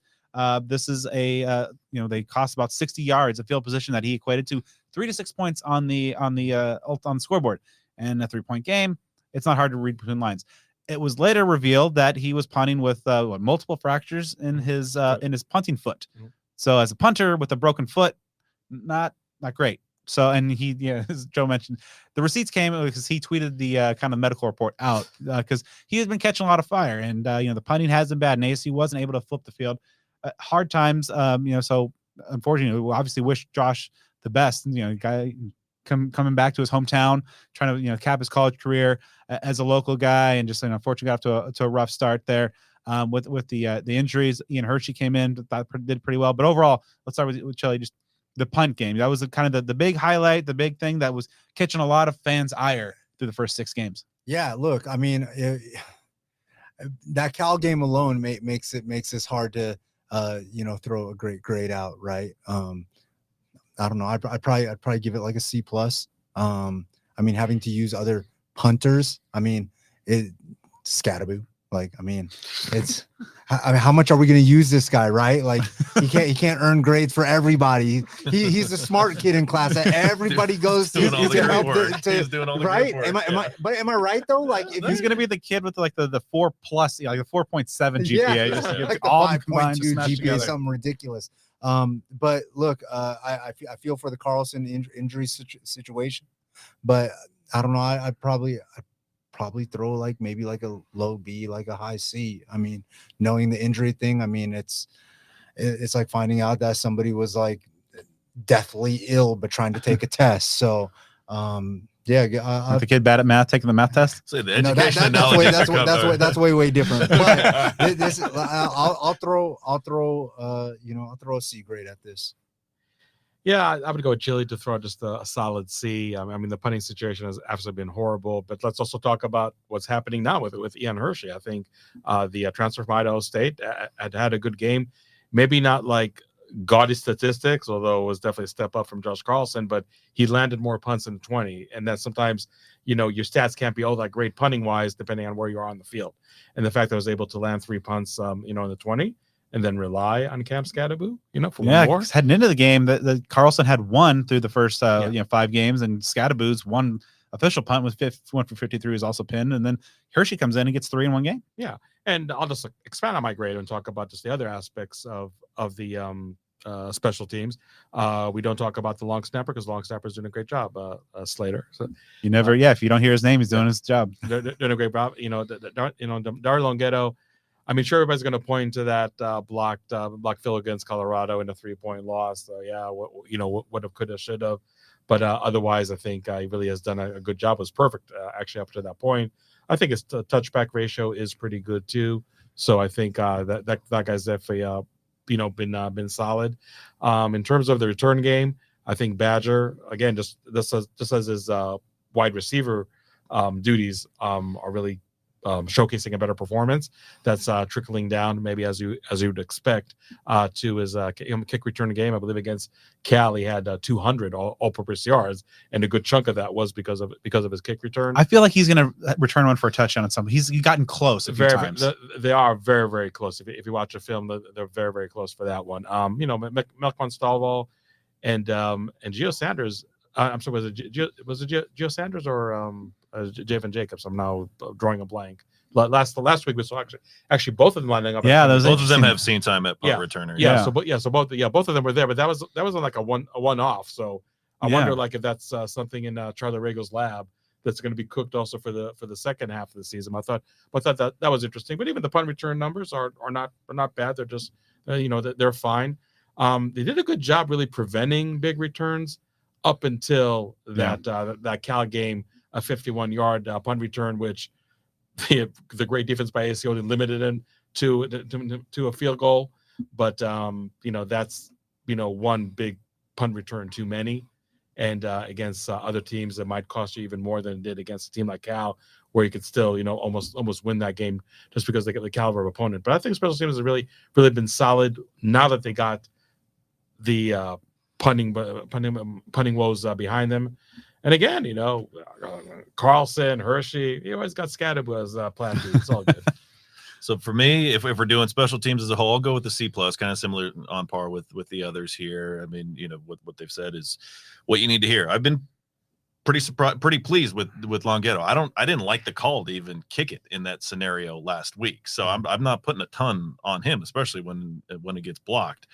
this is they cost about 60 yards of field position that he equated to 3 to 6 points on the scoreboard. And a 3-point game, it's not hard to read between lines. It was later revealed that he was punting with multiple fractures in his punting foot. Mm-hmm. So as a punter with a broken foot, not great. So, and as Joe mentioned, the receipts came because he tweeted the kind of medical report out because he has been catching a lot of fire, and the punting has been bad, and ASU wasn't able to flip the field. Hard times, so unfortunately, we obviously wish Josh the best. Guy coming back to his hometown, trying to cap his college career as a local guy, and just unfortunately got to a rough start there with the injuries. Ian Hershey came in, did pretty well, but overall, let's start with Chilly. Just the punt game, that was kind of the big highlight, the big thing that was catching a lot of fans' ire through the first 6 games. Yeah, look, I mean, that Cal game alone makes this hard to throw a great grade out, right? I don't know. I'd probably give it like a C plus. I mean, having to use other punters. I mean, Scattaboo. Like, I mean, how much are we going to use this guy, right? Like, he can't earn grades for everybody. He's the smart kid in class that everybody goes to. He's doing all the right? good work. Am I right though? Like, if He's going to be the kid with like the 4+, like a 4.7 GPA. Yeah, just to like get the all 5.2 GPA, GPA, something ridiculous. But look, I feel for the Carlson injury situation, but I don't know. I'd probably throw like maybe like a low B, like a high C. I mean, knowing the injury thing, I mean, it's like finding out that somebody was like deathly ill but trying to take a test. So the kid bad at math taking the math test. So the education analogy that's way different. But this I'll throw a C grade at this. Yeah, I would go with Chilly to throw just a solid C. I mean, the punting situation has absolutely been horrible. But let's also talk about what's happening now with Ian Hershey. I think the transfer from Idaho State had a good game. Maybe not like gaudy statistics, although it was definitely a step up from Josh Carlson. But he landed more punts than 20, and that sometimes your stats can't be all that great punting wise, depending on where you are on the field. And the fact that I was able to land 3 punts, in the 20. And then rely on Cam Scattaboo, for one more. Heading into the game, the Carlson had 1 through the first 5 games, and Scattaboo's 1 official punt was 1 for 53 was also pinned, and then Hershey comes in and gets 3 in 1 game. Yeah, and I'll just expand on my grade and talk about just the other aspects of the special teams. We don't talk about the long snapper because long snapper's doing a great job, Slater. So you never, if you don't hear his name, he's doing his job. They're doing a great job. Dari Longetto. I mean, sure, everybody's going to point to that blocked field against Colorado in a 3-point loss. So what have, could have, should have, but otherwise, I think he really has done a good job. It was perfect actually up to that point. I think his touchback ratio is pretty good too. So I think that guy's definitely been solid. In terms of the return game, I think Badger again just as his wide receiver duties are really showcasing a better performance. That's trickling down maybe as you would expect to his kick return game. I believe against Cal he had 200 all-purpose yards, and a good chunk of that was because of his kick return. I feel like he's going to return one for a touchdown at some. He's gotten close a few times. They are very, very close. If you watch the film, they're very, very close for that one. Melkman Stalwell and Gio Sanders. I'm sorry, was it Gio Sanders or Javen Jacobs? I'm now drawing a blank. Last week we saw actually both of them lining up. Yeah, both of them have seen time at punt returner. So both of them were there, but that was on like a one-off. So I wonder like if that's something in Charlie Rago's lab that's going to be cooked also for the second half of the season. I thought that was interesting. But even the punt return numbers are not bad. They're just they're fine. They did a good job really preventing big returns up until that Cal game, a 51-yard punt return, which the great defense by ACO limited him to a field goal. But that's one big punt return too many, and against other teams that might cost you even more than it did against a team like Cal, where you could still almost win that game just because they get the caliber of opponent. But I think special teams have really been solid now that they got the punting woes behind them. And again, Carlson, Hershey, he always got Scattaboo as plan B. It's all good. So for me, if we're doing special teams as a whole, I'll go with the C+, kind of similar on par with the others here. I mean, what they've said is what you need to hear. I've been pretty pleased with Longetto. I didn't like the call to even kick it in that scenario last week, so I'm not putting a ton on him, especially when it gets blocked.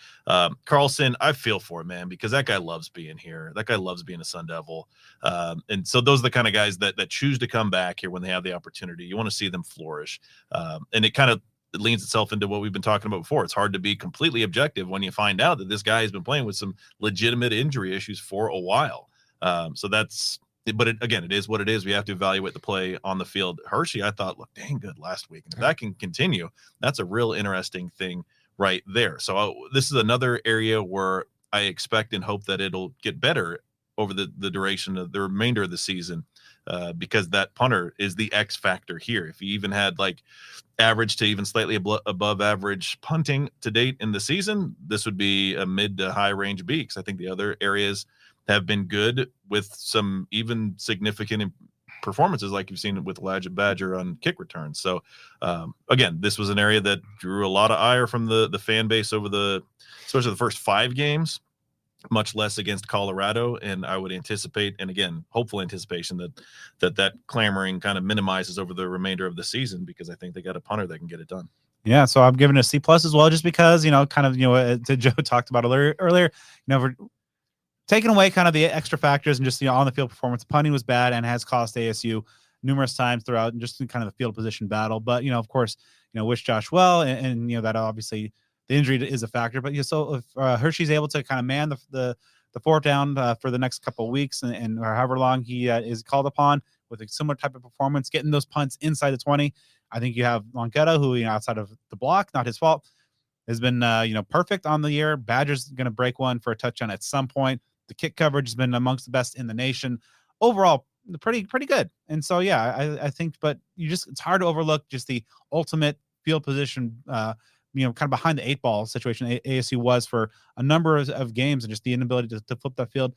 Carlson, I feel for him, man, because that guy loves being here. That guy loves being a Sun Devil, and so those are the kind of guys that choose to come back here when they have the opportunity. You want to see them flourish, and it kind of leans itself into what we've been talking about before. It's hard to be completely objective when you find out that this guy has been playing with some legitimate injury issues for a while. So that's, but it is what it is. We have to evaluate the play on the field. Hershey, I thought, looked dang good last week. And if that can continue, that's a real interesting thing right there. So this is another area where I expect and hope that it'll get better over the duration of the remainder of the season. because that punter is the X factor here. If he even had like average to even slightly above average punting to date in the season, this would be a mid to high range B, because I think the other areas have been good with some even significant performances like you've seen with Elijah Badger on kick returns. So again, this was an area that drew a lot of ire from the fan base over especially the first 5 games, much less against Colorado. And I would anticipate, and again, hopeful anticipation that clamoring kind of minimizes over the remainder of the season, because I think they got a punter that can get it done. Yeah, so I'm giving it a C+ as well, just because, kind of, Joe talked about earlier, we're taking away kind of the extra factors and just, on the field performance. Punting was bad and has cost ASU numerous times throughout, and just in kind of the field position battle. But, of course, wish Josh well, and that obviously the injury is a factor. But so if Hershey's able to kind of man the fourth down for the next couple of weeks and or however long he is called upon with a similar type of performance, getting those punts inside the 20, I think you have Longetta, who, outside of the block, not his fault, has been, perfect on the year. Badger's going to break one for a touchdown at some point. The kick coverage has been amongst the best in the nation. Overall, pretty good. And so, yeah, I think, but it's hard to overlook just the ultimate field position, kind of behind the 8-ball situation ASU was for a number of games, and just the inability to flip that field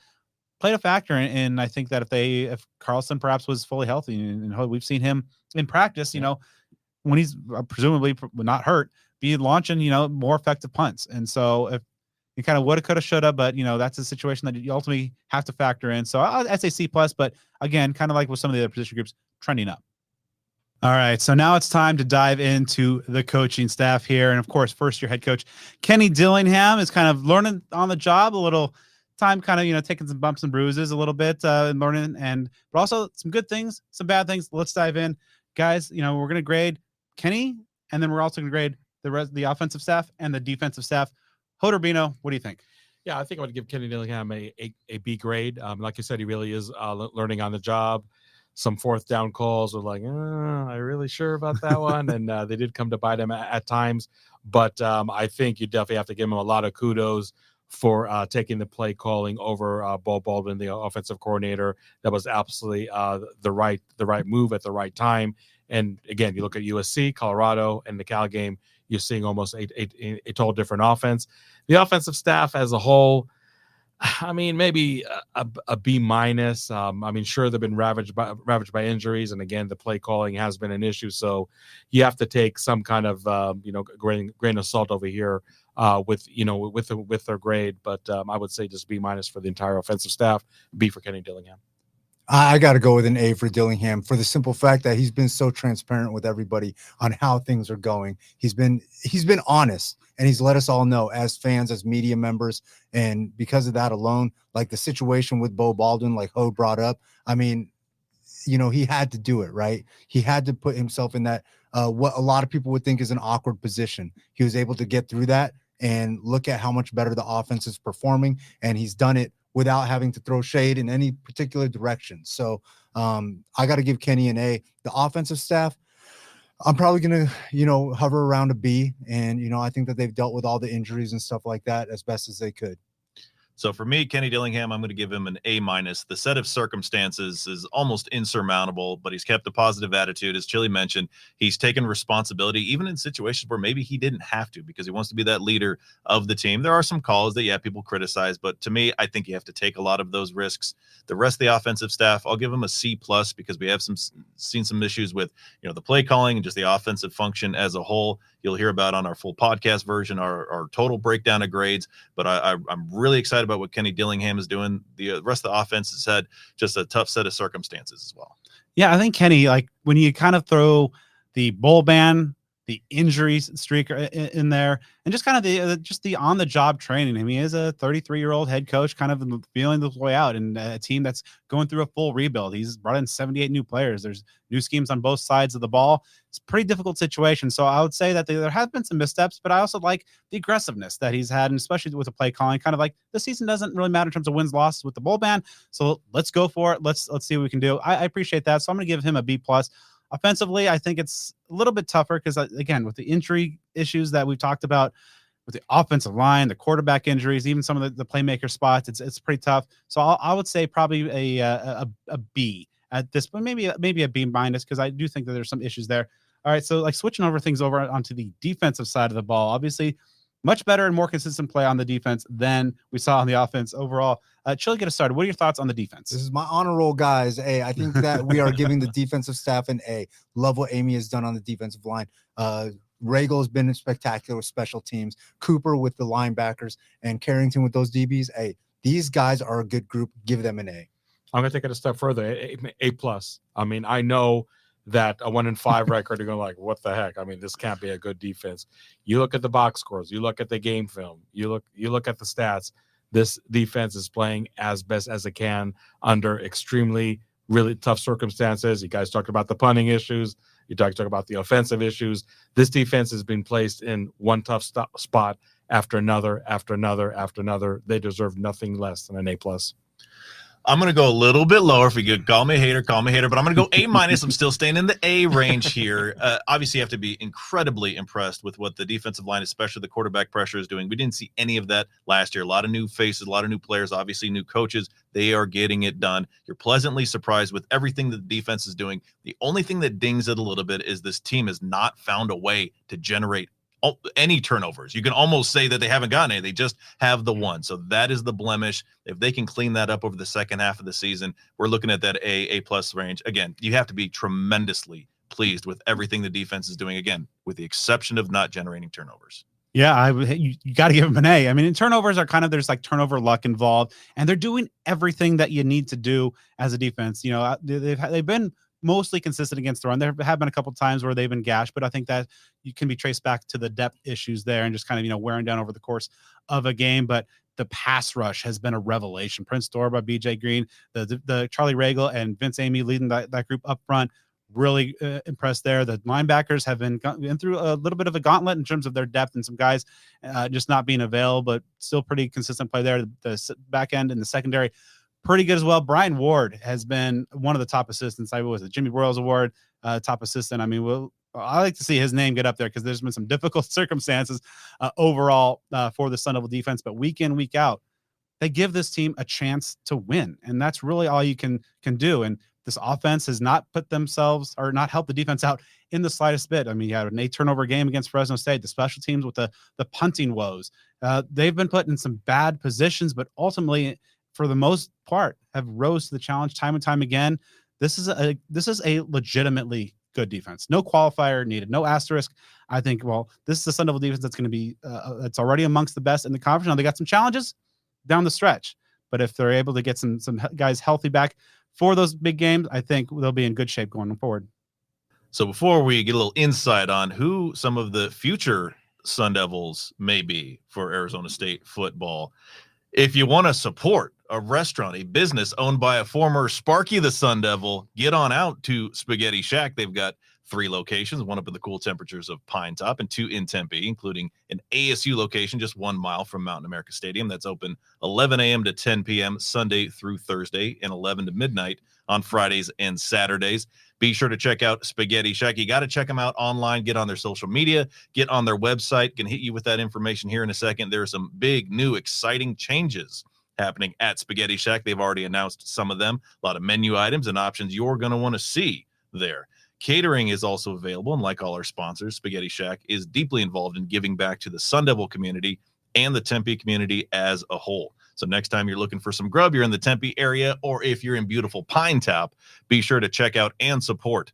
played a factor. And I think that if Carlson perhaps was fully healthy, and we've seen him in practice, when he's presumably not hurt, be launching, more effective punts. And so if you kind of woulda, coulda, shoulda, but that's a situation that you ultimately have to factor in. So I'd say C+, but again, kind of like with some of the other position groups, trending up. All right, so now it's time to dive into the coaching staff here. And of course, first-year head coach Kenny Dillingham is kind of learning on the job, a little time, kind of, taking some bumps and bruises a little bit and learning, but also some good things, some bad things. Let's dive in. Guys, we're going to grade Kenny, and then we're also going to grade the offensive staff and the defensive staff. Hod Rabino, what do you think? Yeah, I think I would give Kenny Dillingham a B grade. Like you said, he really is learning on the job. Some fourth down calls were like, I really sure about that one. And they did come to bite him at times. But I think you definitely have to give him a lot of kudos for taking the play calling over Bo Baldwin, the offensive coordinator. That was absolutely the right move at the right time. And again, you look at USC, Colorado, and the Cal game, you're seeing almost a total different offense. The offensive staff as a whole, I mean, maybe a B-. Sure, they've been ravaged by injuries, and again, the play calling has been an issue. So you have to take some kind of grain of salt over here with their grade. But I would say just B- for the entire offensive staff, B for Kenny Dillingham. I got to go with an A for Dillingham, for the simple fact that he's been so transparent with everybody on how things are going. He's been honest, and he's let us all know as fans, as media members. And because of that alone, like the situation with Bo Baldwin, like Hod brought up, I mean, he had to do it, right? He had to put himself in that, what a lot of people would think is an awkward position. He was able to get through that and look at how much better the offense is performing. And he's done it without having to throw shade in any particular direction. So I got to give Kenny an A. The offensive staff, I'm probably going to, hover around a B. And, I think that they've dealt with all the injuries and stuff like that as best as they could. So for me, Kenny Dillingham, I'm going to give him an A-. The set of circumstances is almost insurmountable, but he's kept a positive attitude. As Chilly mentioned, he's taken responsibility, even in situations where maybe he didn't have to, because he wants to be that leader of the team. There are some calls that, people criticize, but to me, I think you have to take a lot of those risks. The rest of the offensive staff, I'll give him a C+, because we have seen some issues with, the play calling and just the offensive function as a whole. You'll hear about on our full podcast version, our total breakdown of grades. But I'm really excited about what Kenny Dillingham is doing. The rest of the offense has had just a tough set of circumstances as well. Yeah, I think Kenny, like when you kind of throw the bowl ban, the injury streak in there, and just kind of the on-the-job training. I mean, he is a 33-year-old head coach, kind of feeling the way out, and a team that's going through a full rebuild. He's brought in 78 new players. There's new schemes on both sides of the ball. It's a pretty difficult situation. So I would say that there have been some missteps, but I also like the aggressiveness that he's had, and especially with the play calling. Kind of like the season doesn't really matter in terms of wins, losses with the bowl ban. So let's go for it. Let's see what we can do. I appreciate that. So I'm going to give him a B+. Offensively, I think it's a little bit tougher because, again, with the injury issues that we've talked about with the offensive line, the quarterback injuries, even some of the playmaker spots, it's pretty tough. So I would say probably a B at this point. Maybe a B- because I do think that there's some issues there. All right, so like switching things over onto the defensive side of the ball, obviously much better and more consistent play on the defense than we saw on the offense overall. Chilly, get us started. What are your thoughts on the defense? This is my honor roll, guys. I think that we are giving the defensive staff an A. Love what Amy has done on the defensive line. Regal has been spectacular with special teams. Cooper with the linebackers and Carrington with those DBs. These guys are a good group. Give them an A. I'm going to take it a step further. A+. I mean, I know that a 1-5 record, you're going like, what the heck? I mean, this can't be a good defense. You look at the box scores, you look at the game film, you look at the stats. This defense is playing as best as it can under extremely, really tough circumstances. You guys talked about the punting issues. You talked about the offensive issues. This defense has been placed in one tough spot after another, after another, after another. They deserve nothing less than an A+. I'm going to go a little bit lower. If you could call me a hater, but I'm going to go A-. I'm still staying in the A range here. Obviously, you have to be incredibly impressed with what the defensive line, especially the quarterback pressure, is doing. We didn't see any of that last year. A lot of new faces, a lot of new players, obviously new coaches. They are getting it done. You're pleasantly surprised with everything that the defense is doing. The only thing that dings it a little bit is this team has not found a way to generate any turnovers. You can almost say that they haven't gotten any. They just have the one. So that is the blemish. If they can clean that up over the second half of the season, we're looking at that A+ range. Again, you have to be tremendously pleased with everything the defense is doing, again, with the exception of not generating turnovers. Yeah, you got to give them an A. I mean, turnovers are there's like turnover luck involved, and they're doing everything that you need to do as a defense. You know, they've been mostly consistent against the run. There have been a couple times where they've been gashed, but I think that you can be traced back to the depth issues there and just wearing down over the course of a game. But the pass rush has been a revelation. Prince Dorba, BJ Green, the Charlie Regal and Vince Amy leading that group up front. Really impressed there. The linebackers have been through a little bit of a gauntlet in terms of their depth and some guys just not being available, but still pretty consistent play there. The back end and the secondary, pretty good as well. Brian Ward has been one of the top assistants. I was a Jimmy Broyles Award top assistant. I mean, I like to see his name get up there because there's been some difficult circumstances overall for the Sun Devil defense, but week in, week out, they give this team a chance to win. And that's really all you can do. And this offense has not put themselves or not helped the defense out in the slightest bit. I mean, you had an 8 turnover game against Fresno State, the special teams with the punting woes. They've been put in some bad positions, but ultimately, for the most part, have rose to the challenge time and time again. This is a legitimately good defense. No qualifier needed, no asterisk. I think, this is the Sun Devil defense that's going to be that's already amongst the best in the conference. Now they got some challenges down the stretch, but if they're able to get some guys healthy back for those big games, I think they'll be in good shape going forward. So before we get a little insight on who some of the future Sun Devils may be for Arizona State football, if you want to support a restaurant, a business owned by a former Sparky the Sun Devil, get on out to Spaghetti Shack. They've got 3 locations, one up in the cool temperatures of Pine Top and 2 in Tempe, including an ASU location just 1 mile from Mountain America Stadium. That's open 11 a.m. to 10 p.m. Sunday through Thursday and 11 to midnight on Fridays and Saturdays. Be sure to check out Spaghetti Shack. You got to check them out online, get on their social media, get on their website. Can hit you with that information here in a second. There are some big, new, exciting changes happening at Spaghetti Shack. They've already announced some of them. A lot of menu items and options you're going to want to see there. Catering is also available, and like all our sponsors, Spaghetti Shack is deeply involved in giving back to the Sun Devil community and the Tempe community as a whole. So next time you're looking for some grub, you're in the Tempe area, or if you're in beautiful Pine Top, be sure to check out and support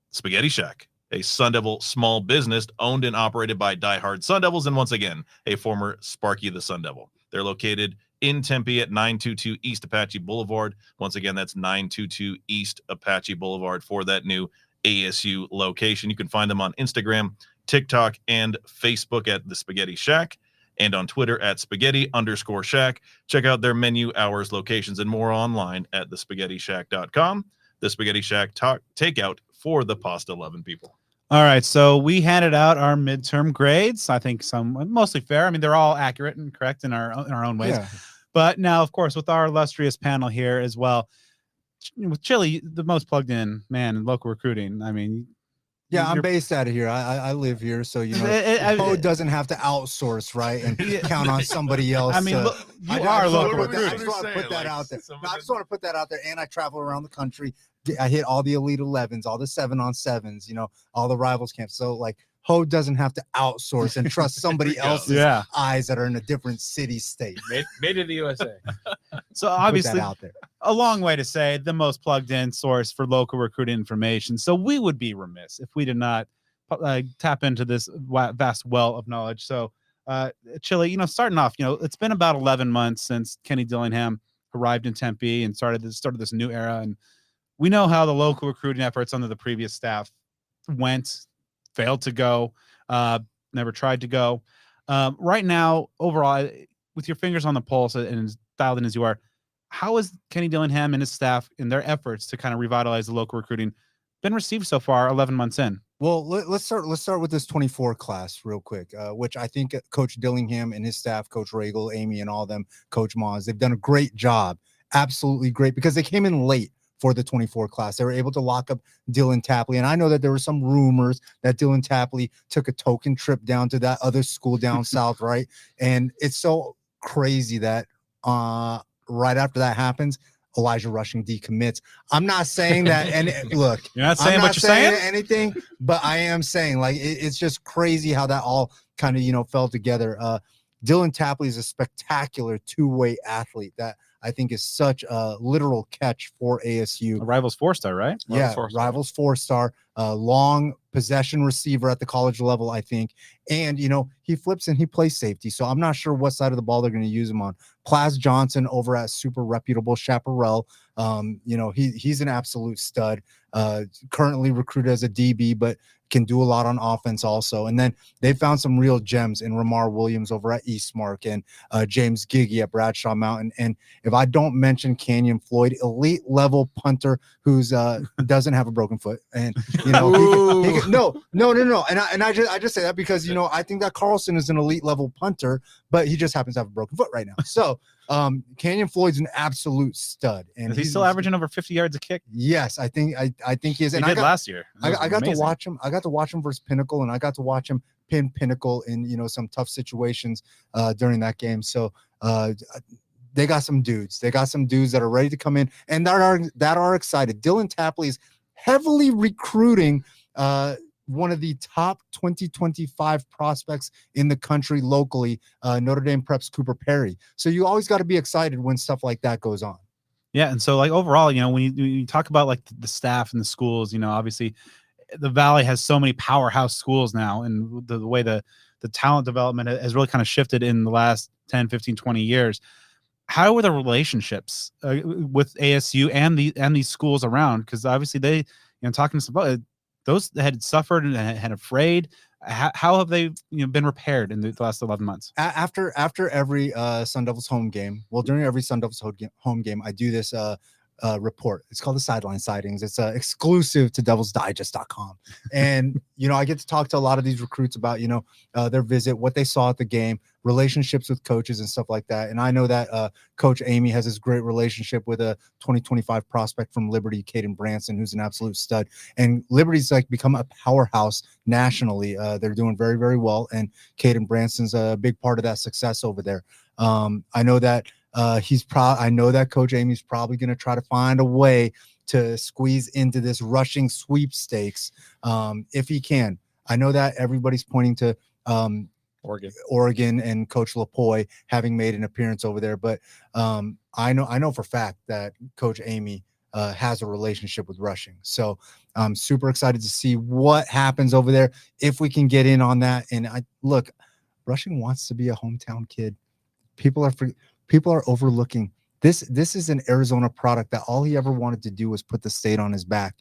Spaghetti Shack, a Sun Devil small business owned and operated by diehard Sun Devils, and once again, a former Sparky the Sun Devil. They're located in Tempe at 922 East Apache Boulevard. Once again, that's 922 East Apache Boulevard for that new ASU location. You can find them on Instagram, TikTok, and Facebook at The Spaghetti Shack, and on Twitter at spaghetti_shack. Check out their menu, hours, locations, and more online at thespaghettishack.com. The Spaghetti Shack takeout for the pasta loving people. All right, so we handed out our midterm grades. I think some mostly fair. I mean, they're all accurate and correct in our own ways. Yeah. But now, of course, with our illustrious panel here as well, with Chilly, the most plugged in man in local recruiting. I mean, yeah, I'm based out of here. I live here, so Code doesn't have to outsource, right, and count on somebody else. I mean, you are local recruiting. I just want to put that out there. I just want to put that out there, and I travel around the country I hit all the Elite 11s, all the 7-on-7s, you know, all the rivals camps. So like Hod doesn't have to outsource and trust somebody else's eyes that are in a different city state. Made in the USA. So Put obviously, that out there. a long way to say the most plugged in source for local recruiting information. So we would be remiss if we did not tap into this vast well of knowledge. So Chilly, you know, starting off, you know, it's been about 11 months since Kenny Dillingham arrived in Tempe and started this new era. And we know how the local recruiting efforts under the previous staff went, failed to go, never tried to go. Right now, overall, with your fingers on the pulse and as dialed in as you are, how has Kenny Dillingham and his staff in their efforts to kind of revitalize the local recruiting been received so far 11 months in? Well, let's start with this 24 class real quick, which I think Coach Dillingham and his staff, Coach Regal, Amy, and all them, Coach Moz, they've done a great job, absolutely great, because they came in late for the 24 class. They were able to lock up Dylan Tapley, and I know that there were some rumors that Dylan Tapley took a token trip down to that other school down south, right? And it's so crazy that right after that happens, Elijah Rushing decommits. I'm not saying that, and look, you're not saying what you're saying anything, but I am saying like it's just crazy how that all kind of, you know, fell together. Dylan Tapley is a spectacular two-way athlete that I think is such a literal catch for ASU. A Rivals 4-star, right? Rivals 4-star, long possession receiver at the college level, I think. And, you know, he flips and he plays safety. So I'm not sure what side of the ball they're going to use him on. Plaz Johnson over at super reputable Chaparral. You know, he's an absolute stud. Currently recruited as a DB, but can do a lot on offense also. And then they found some real gems in Ramar Williams over at Eastmark and James Giggy at Bradshaw Mountain. And if I don't mention Canyon Floyd, elite level punter who's doesn't have a broken foot. And you know, no. And I just say that because, you know, I think that Carlson is an elite level punter, but he just happens to have a broken foot right now. So Canyon Floyd's an absolute stud. And is he still averaging over 50 yards a kick? Yes, I think he is. And I got last year. I got to watch him. I got to watch him versus Pinnacle, and I got to watch him pin Pinnacle in, you know, some tough situations during that game. So they got some dudes. They got some dudes that are ready to come in and that are excited. Dylan Tapley is heavily recruiting one of the top 2025 prospects in the country locally, Notre Dame Prep's Cooper Perry. So you always got to be excited when stuff like that goes on. Yeah. And so like overall, you know, when you talk about like the staff and the schools, you know, obviously the Valley has so many powerhouse schools now, and the way the talent development has really kind of shifted in the last 10, 15, 20 years. How were the relationships with ASU and these schools around? Because obviously they, you know, talking to some those that had suffered and had afraid. How have they, you know, been repaired in the last 11 months? After every Sun Devils home game, well, during every Sun Devils home game, I do this report. It's called the Sideline Sightings. It's exclusive to devilsdigest.com. And, you know, I get to talk to a lot of these recruits about, you know, their visit, what they saw at the game, relationships with coaches and stuff like that. And I know that Coach Amy has this great relationship with a 2025 prospect from Liberty, Caden Branson, who's an absolute stud. And Liberty's like become a powerhouse nationally. They're doing very, very well. And Caden Branson's a big part of that success over there. I know that I know that Coach Amy's probably going to try to find a way to squeeze into this rushing sweepstakes if he can. I know that everybody's pointing to Oregon and Coach Lapoy having made an appearance over there, but I know for a fact that Coach Amy has a relationship with rushing. So I'm super excited to see what happens over there if we can get in on that. And look, rushing wants to be a hometown kid. People are overlooking this. This is an Arizona product that all he ever wanted to do was put the state on his back.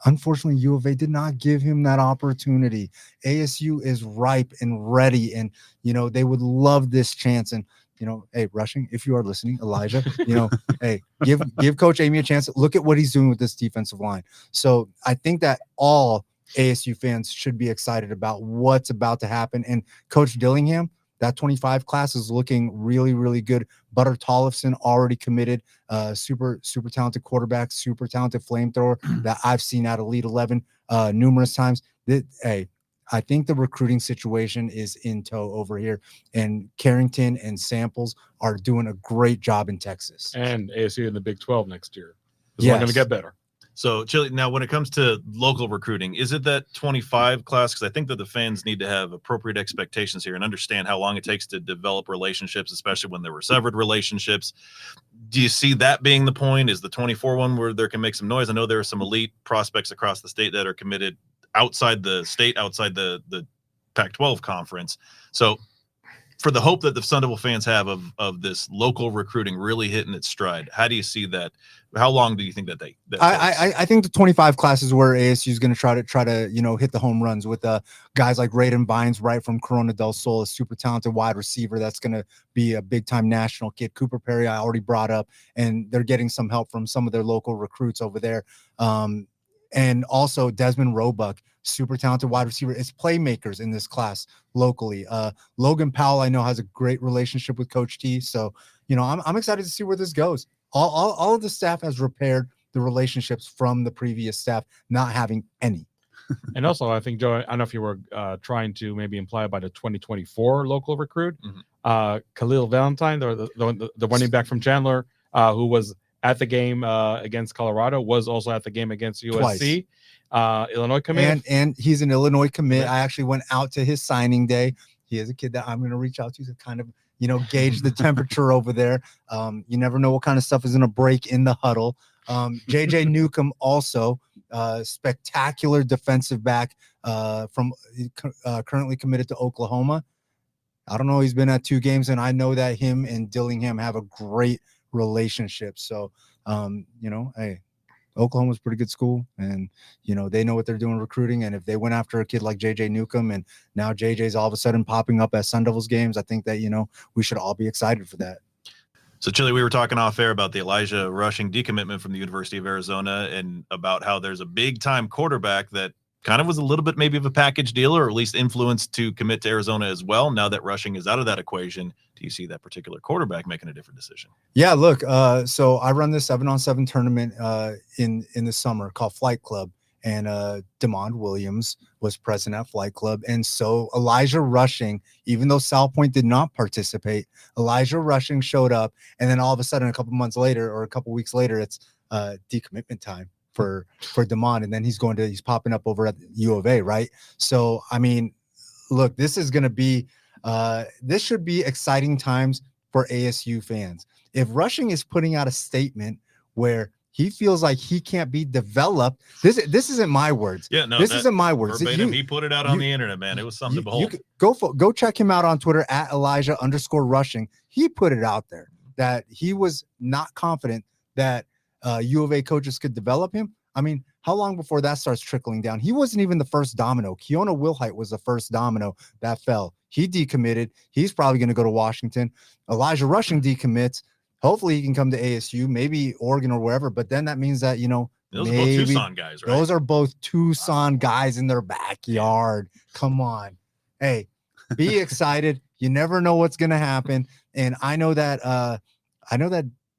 Unfortunately, U of A did not give him that opportunity. ASU is ripe and ready, and, you know, they would love this chance. And, you know, hey, rushing, if you are listening, Elijah, you know, hey, give Coach Amy a chance. Look at what he's doing with this defensive line. So I think that all ASU fans should be excited about what's about to happen. And Coach Dillingham, that 25 class is looking really, really good. Butter Tollefson already committed, super talented quarterback, super talented flamethrower that I've seen at Elite 11 numerous times. Hey, I think the recruiting situation is in tow over here, and Carrington and Samples are doing a great job in Texas. And ASU in the Big 12 next year is only going to get better. So, Chili, now when it comes to local recruiting, is it that 25 class? Because I think that the fans need to have appropriate expectations here and understand how long it takes to develop relationships, especially when there were severed relationships. Do you see that being the point? Is the 24 one where there can make some noise? I know there are some elite prospects across the state that are committed outside the state, outside the Pac-12 conference. So, for the hope that the Sun Devil fans have of this local recruiting really hitting its stride, how do you see that? How long do you think that I think the 25 class is where ASU is going to try to hit the home runs with guys like Raiden Vines, right from Corona del Sol, a super talented wide receiver that's going to be a big time national kid. Cooper Perry I already brought up, and they're getting some help from some of their local recruits over there. And also Desmond Roebuck, super talented wide receiver. It's playmakers in this class locally. Logan Powell, I know, has a great relationship with Coach T. So, I'm excited to see where this goes. All of the staff has repaired the relationships from the previous staff not having any. And also, I think, Joe, I don't know if you were trying to maybe imply about a 2024 local recruit, Khalil Valentine, the running back from Chandler, who was at the game against Colorado, was also at the game against USC. Illinois commit. And he's an Illinois commit. I actually went out to his signing day. He is a kid that I'm going to reach out to kind of, gauge the temperature over there. You never know what kind of stuff is going to break in the huddle. JJ Newcomb also, spectacular defensive back from currently committed to Oklahoma. I don't know. He's been at 2 games, and I know that him and Dillingham have a great relationship. So, hey, Oklahoma's a pretty good school, and they know what they're doing recruiting. And if they went after a kid like JJ Newcomb, and now JJ's all of a sudden popping up at Sun Devils games, I think that we should all be excited for that. So, Chili, we were talking off air about the Elijah Rushing decommitment from the University of Arizona, and about how there's a big time quarterback that kind of was a little bit maybe of a package deal, or at least influenced to commit to Arizona as well. Now that Rushing is out of that equation, do you see that particular quarterback making a different decision? Yeah, look, so I run this 7-on-7 tournament in the summer called Flight Club, and DeMond Williams was present at Flight Club. And so Elijah Rushing, even though South Point did not participate, Elijah Rushing showed up, and then all of a sudden a couple months later or a couple weeks later, it's decommitment time for DeMond, and then he's popping up over at U of A, right? So, I mean, look, this is going to be this should be exciting times for ASU fans. If Rushing is putting out a statement where he feels like he can't be developed, this isn't my words. Yeah, no, this isn't my words. He put it out on the internet, man. It was something to behold. Go check him out on Twitter at Elijah_Rushing. He put it out there that he was not confident that U of A coaches could develop him. I mean, how long before that starts trickling down? He wasn't even the first domino. Keona Wilhite was the first domino that fell. He decommitted. He's probably going to go to Washington. Elijah Rushing decommits. Hopefully he can come to ASU, maybe Oregon or wherever. But then that means that, those are both Tucson guys, right? Those are both Tucson guys in their backyard. Come on. Hey, be excited. You never know what's going to happen. And I know that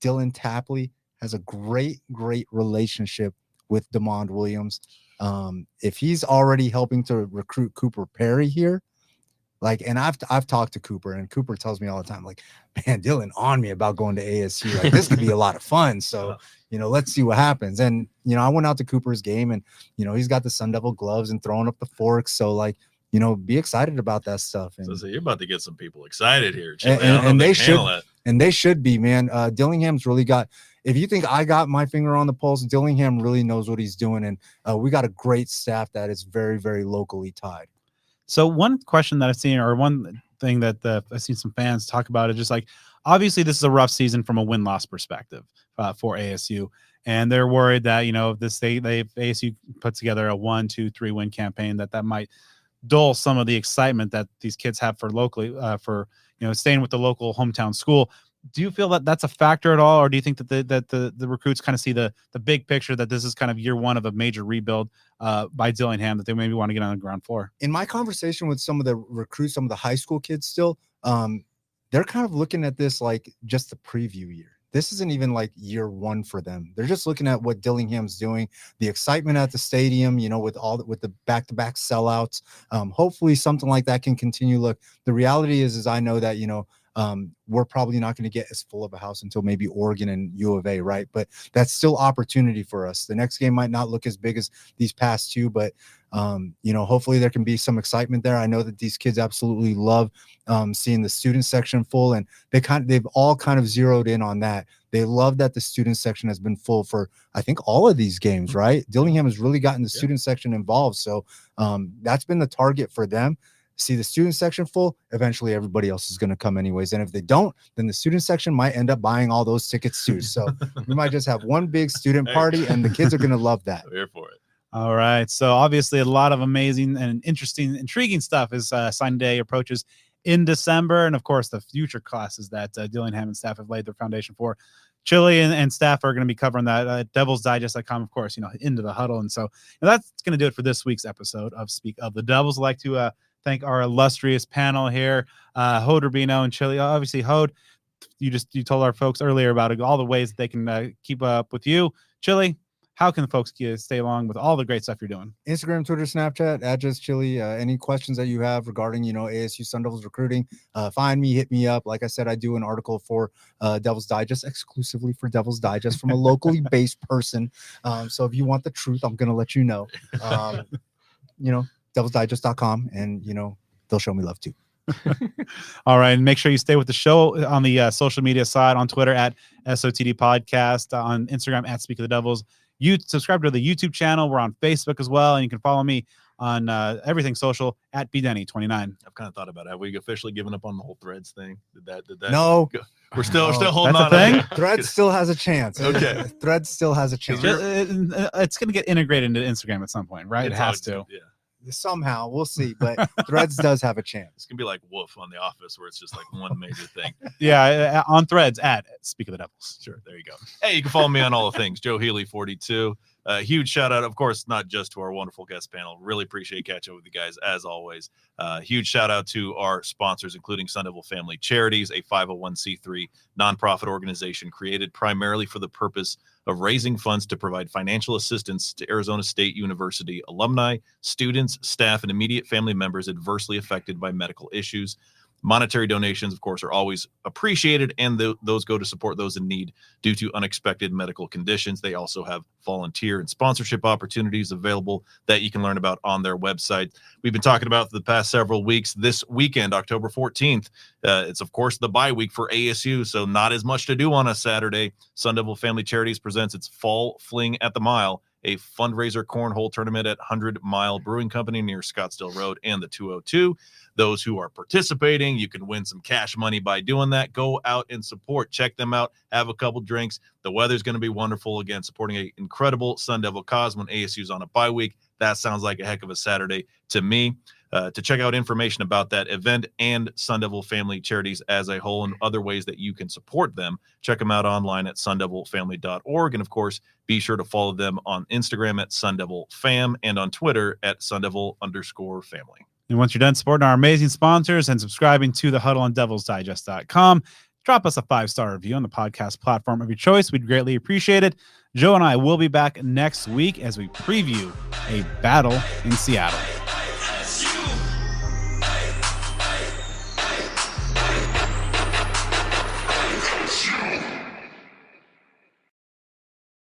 Dylan Tapley has a great relationship with DeMond Williams. If he's already helping to recruit Cooper Perry here, and I've talked to Cooper, and Cooper tells me all the time, man, Dylan on me about going to ASU. This could be a lot of fun. So, let's see what happens. And, I went out to Cooper's game, and, he's got the Sun Devil gloves and throwing up the forks. So, be excited about that stuff. And so you're about to get some people excited here. And they should be, man. Dillingham's really got, if you think I got my finger on the pulse, Dillingham really knows what he's doing. And we got a great staff that is very, very locally tied. So one question that I've seen, or one thing that I've seen some fans talk about, is just obviously this is a rough season from a win-loss perspective for ASU. And they're worried that, if ASU puts together a 1, 2, 3 win campaign, that might dull some of the excitement that these kids have for locally, staying with the local hometown school. Do you feel that that's a factor at all, or do you think that the recruits kind of see the big picture, that this is kind of year one of a major rebuild by Dillingham, that they maybe want to get on the ground floor? In my conversation with some of the recruits, some of the high school kids still, they're kind of looking at this like just the preview year. This isn't even like year one for them. They're just looking at what Dillingham's doing, the excitement at the stadium, with the back-to-back sellouts. Hopefully something like that can continue. Look, the reality is I know that, we're probably not going to get as full of a house until maybe Oregon and U of A, right? But that's still opportunity for us. The next game might not look as big as these past two, but hopefully there can be some excitement there. I know that these kids absolutely love seeing the student section full, and they've all kind of zeroed in on that. They love that the student section has been full for, I think, all of these games, right? Dillingham has really gotten the student section involved. So that's been the target for them. See the student section full, eventually everybody else is going to come anyways. And if they don't, then the student section might end up buying all those tickets too. So we might just have one big student party, and the kids are going to love that. I'm here for it. All right. So obviously a lot of amazing and interesting, intriguing stuff as sign day approaches in December. And of course, the future classes that Dillingham and staff have laid their foundation for. Chilly and staff are going to be covering that. DevilsDigest.com, of course, into the huddle. And so that's going to do it for this week's episode of Speak of the Devils. I'd like to thank our illustrious panel here, Hod Rabino and Chilly. Obviously, Hod, you told our folks earlier about all the ways that they can keep up with you. Chilly, how can the folks stay along with all the great stuff you're doing? Instagram, Twitter, Snapchat, @JustChilly. Any questions that you have regarding, ASU Sun Devils recruiting, find me, hit me up. Like I said, I do an article for Devil's Digest, exclusively for Devil's Digest, from a locally based person. So if you want the truth, I'm going to let you know. DevilsDigest.com, and they'll show me love too. All right, and make sure you stay with the show on the social media side, on Twitter @SOTD Podcast, on Instagram @Speak of the Devils. You subscribe to the YouTube channel. We're on Facebook as well, and you can follow me on everything social @BDenny29. I've kind of thought about it. Have we officially given up on the whole Threads thing? Did that No, go? We're still holding That's on. a thing? Threads still has a chance. Okay. Threads still has a chance. It's going to get integrated into Instagram at some point, right? It has to. Yeah. Somehow, we'll see. But Threads does have a chance. It's gonna be like Wolf on The Office, where it's just like one major thing. Yeah, on Threads @Speak of the Devils. Sure, there you go. Hey, you can follow me on all the things. Joe Healy 42. Huge shout out, of course, not just to our wonderful guest panel. Really appreciate catching up with you guys as always. Huge shout out to our sponsors, including Sun Devil Family Charities, a 501c3 nonprofit organization created primarily for the purpose of raising funds to provide financial assistance to Arizona State University alumni, students, staff, and immediate family members adversely affected by medical issues. Monetary donations, of course, are always appreciated, and those go to support those in need due to unexpected medical conditions. They also have volunteer and sponsorship opportunities available that you can learn about on their website. We've been talking about for the past several weeks. This weekend, October 14th, it's, of course, the bye week for ASU, so not as much to do on a Saturday. Sun Devil Family Charities presents its Fall Fling at the Mile, a fundraiser cornhole tournament at 100 Mile Brewing Company near Scottsdale Road and the 202. Those who are participating, you can win some cash money by doing that. Go out and support. Check them out. Have a couple drinks. The weather's going to be wonderful. Again, supporting an incredible Sun Devil cause when ASU's on a bye week. That sounds like a heck of a Saturday to me. To check out information about that event and Sun Devil Family Charities as a whole and other ways that you can support them, check them out online at sundevilfamily.org. And, of course, be sure to follow them on Instagram @SunDevilFam and on Twitter @SunDevil_family. And once you're done supporting our amazing sponsors and subscribing to the huddle on DevilsDigest.com, drop us a 5-star review on the podcast platform of your choice. We'd greatly appreciate it. Joe and I will be back next week as we preview a battle in Seattle. You.